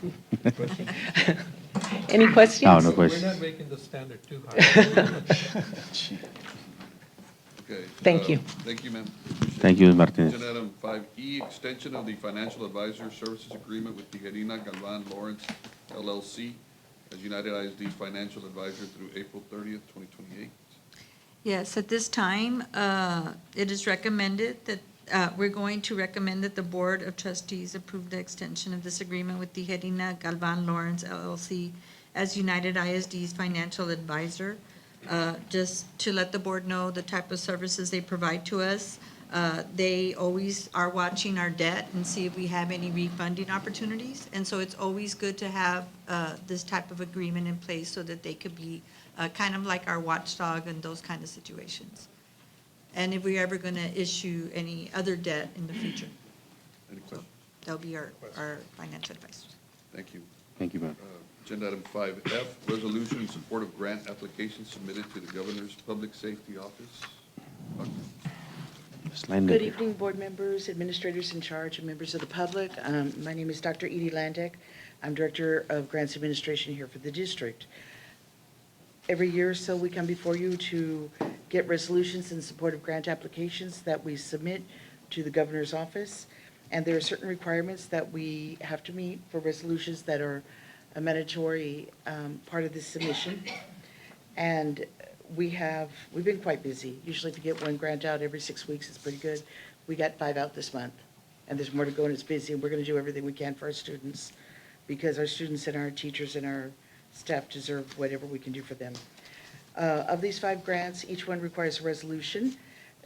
Any questions? No, no We're questions. not making the standard too high. Okay. Thank you. Thank you, ma'am. Thank you, Ms. Martinez. Agenda item 5E, extension of the financial advisor services agreement with Tijerina Galvan Lawrence LLC as United ISD's financial advisor through April 30th, 2028. Yes, at this time, it is recommended that, we're going to recommend that the Board of Trustees approve the extension of this agreement with Tijerina Galvan Lawrence LLC as United ISD's financial advisor. Just to let the board know the type of services they provide to us. They always are watching our debt and see if we have any refunding opportunities. And so it's always good to have this type of agreement in place so that they could be kind of like our watchdog in those kind of situations. And if we're ever going to issue any other debt in the future. Any questions? They'll be our financial advisors. Thank you. Thank you, ma'am. Agenda item 5F, resolution in support of grant applications submitted to the Governor's Public Safety Office. Good evening, board members, administrators in charge, and members of the public. My name is Dr. Edie Landek. I'm Director of Grants Administration here for the district. Every year or so, we come before you to get resolutions in support of grant applications that we submit to the governor's office. And there are certain requirements that we have to meet for resolutions that are a mandatory part of this submission. And we've been quite busy. Usually if you get one grant out every 6 weeks, it's pretty good. We got 5 out this month. and there's more to go, and it's busy, and we're going to do everything we can for our students, because our students and our teachers and our staff deserve whatever we can do for them. Of these 5 grants, each one requires a resolution.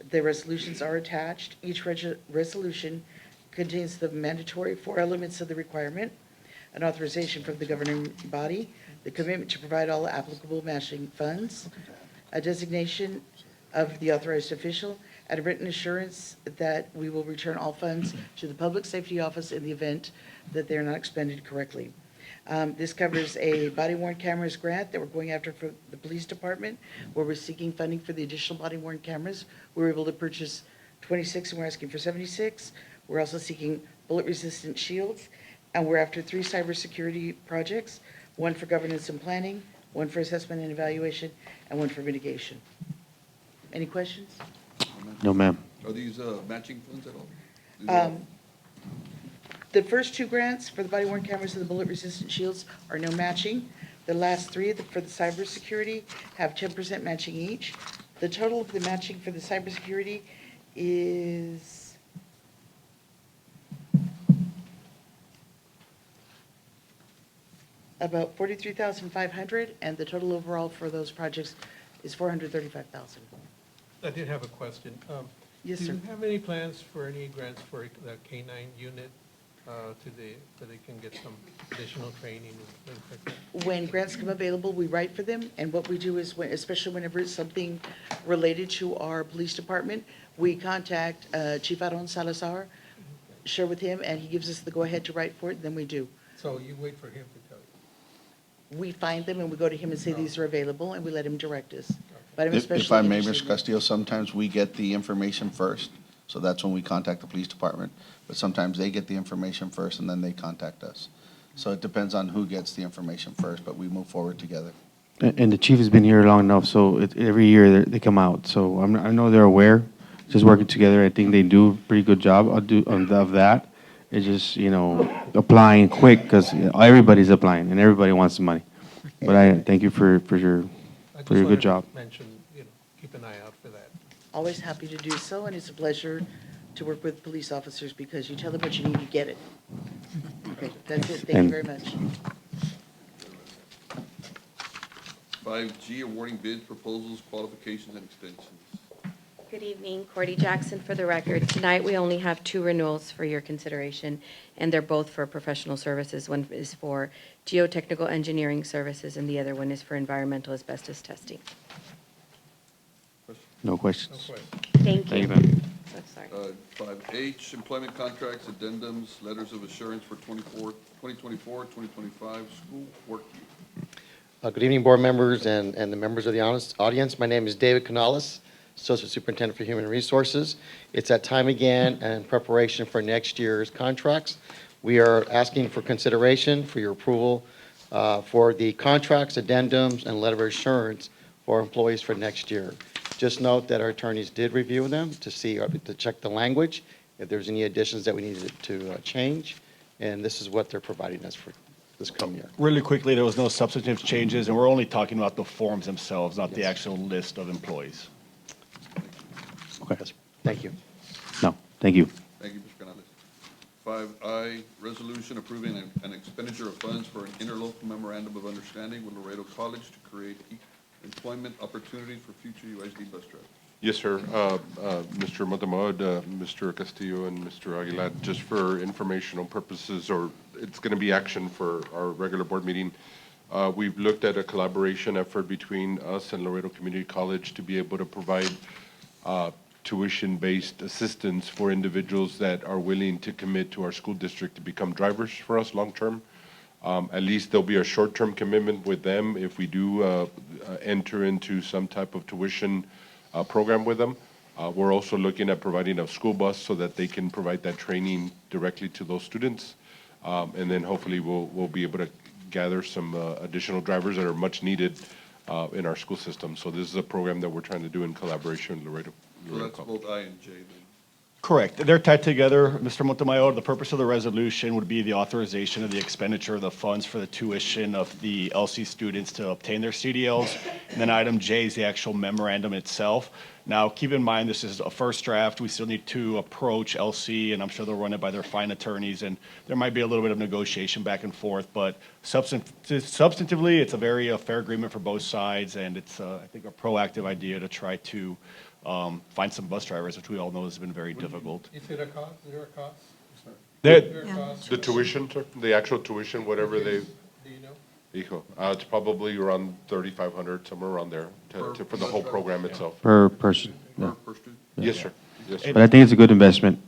The resolutions are attached. Each resolution contains the mandatory 4 elements of the requirement: an authorization from the governing body, the commitment to provide all applicable matching funds, a designation of the authorized official, and a written assurance that we will return all funds to the Public Safety Office in the event that they're not expended correctly. This covers a body-worn cameras grant that we're going after for the police department, where we're seeking funding for the additional body-worn cameras. We were able to purchase 26, and we're asking for 76. We're also seeking bullet-resistant shields, and we're after 3 cybersecurity projects, 1 for governance and planning, 1 for assessment and evaluation, and 1 for mitigation. Any questions? No, ma'am. Are these matching funds at all? These are all- The first 2 grants for the body-worn cameras and the bullet-resistant shields are no matching. The last 3 for the cybersecurity have 10% matching each. The total of the matching for the cybersecurity is about $43,500, and the total overall for those projects is $435,000. I did have a question. Yes, Do sir. you have any plans for any grants for the K-9 unit so they can get some additional training and things like that? When grants come available, we write for them, and what we do is, especially whenever it's something related to our police department, we contact Chief Aaron Salazar, share with him, and he gives us the go-ahead to write for it, and then we do. So you wait for him to tell you? We find them, and we go to him and say, these are available, and we let him direct us. But I'm If especially I may, interested Mr. in- Castillo, sometimes we get the information first, so that's when we contact the police department. But sometimes they get the information first and then they contact us. So it depends on who gets the information first, but we move forward together. And the chief has been here long enough, so every year they come out. So I know they're aware, just working together. I think they do a pretty good job of that. It's just, applying quick, because everybody's applying and everybody wants the money. But I thank you for your good job. Mention, keep an eye out for that. Always happy to do so, and it's a pleasure to work with police officers, because you tell them what you need, you get it. Okay, that's it. Thank you very much. 5G, awarding bids, proposals, qualifications, and extensions. Good evening, Cordy Jackson for the record. Tonight, we only have 2 renewals for your consideration, and they're both for professional services. One is for geotechnical engineering services, and the other one is for environmental asbestos testing. No questions. Thank you. ma'am. Oh, sorry. 5H, employment contracts, addendums, letters of assurance for 2024, 2025 school work year. Good evening, board members and the members of the audience. My name is David Canales, Associate Superintendent for Human Resources. It's that time again in preparation for next year's contracts. We are asking for consideration for your approval for the contracts, addendums, and letter of assurance for employees for next year. Just note that our attorneys did review them to check the language, if there's any additions that we needed to change, and this is what they're providing us for this coming year. Really quickly, there was no substantive changes, and we're only talking about the forms themselves, not the actual list of employees. Okay. Thank you. No, thank you. Thank you, Mr. Canales. 5I, resolution approving an expenditure of funds for an interlocal memorandum of understanding with Laredo College to create employment opportunities for future USD bus drivers. Yes, sir. Mr. Matamud, Mr. Castillo, and Mr. Aguilar, just for informational purposes, or it's going to be action for our regular board meeting, we've looked at a collaboration effort between us and Laredo Community College to be able to provide tuition-based assistance for individuals that are willing to commit to our school district to become drivers for us long-term. At least there'll be a short-term commitment with them if we do enter into some type of tuition program with them. We're also looking at providing a school bus so that they can provide that training directly to those students. And then hopefully we'll be able to gather some additional drivers that are much needed in our school system. So this is a program that we're trying to do in collaboration with Laredo. So that's both I and J then. Correct. They're tied together, Mr. Montemayor. The purpose of the resolution would be the authorization of the expenditure of the funds for the tuition of the LC students to obtain their CDLs. And then item J is the actual memorandum itself. Now, keep in mind, this is a first draft. We still need to approach LC, and I'm sure they'll run it by their fine attorneys, and there might be a little bit of negotiation back and forth, but substantively, it's a very fair agreement for both sides, and it's, I think, a proactive idea to try to find some bus drivers, which we all know has been very difficult. Is it a cost? Is there a cost? The tuition, sir, the actual tuition, whatever they, Do you know? hijo, it's probably around 3,500, somewhere around there, for the whole program itself. Per person. yeah. Per student? Yes, sir. Yes, sir. But I think it's a good investment,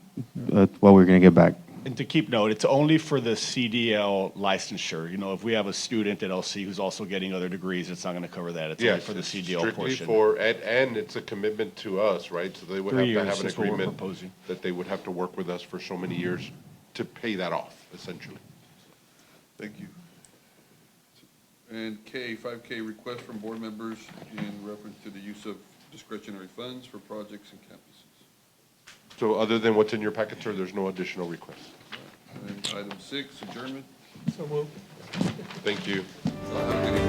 what we're going to get back. And to keep note, it's only for the CDL licensure. You know, if we have a student at LC who's also getting other degrees, it's not going to cover that. It's only Yes, for the it's CDL strictly portion. for, and it's a commitment to us, right? So they would 3 have to years have an is what we're agreement proposing. that they would have to work with us for so many years to pay that off, essentially. Thank you. And K, 5K, request from board members in reference to the use of discretionary funds for projects and campuses. So other than what's in your packet, sir, there's no additional requests. And item 6, adjournment. So moved. Thank you. Have a good evening.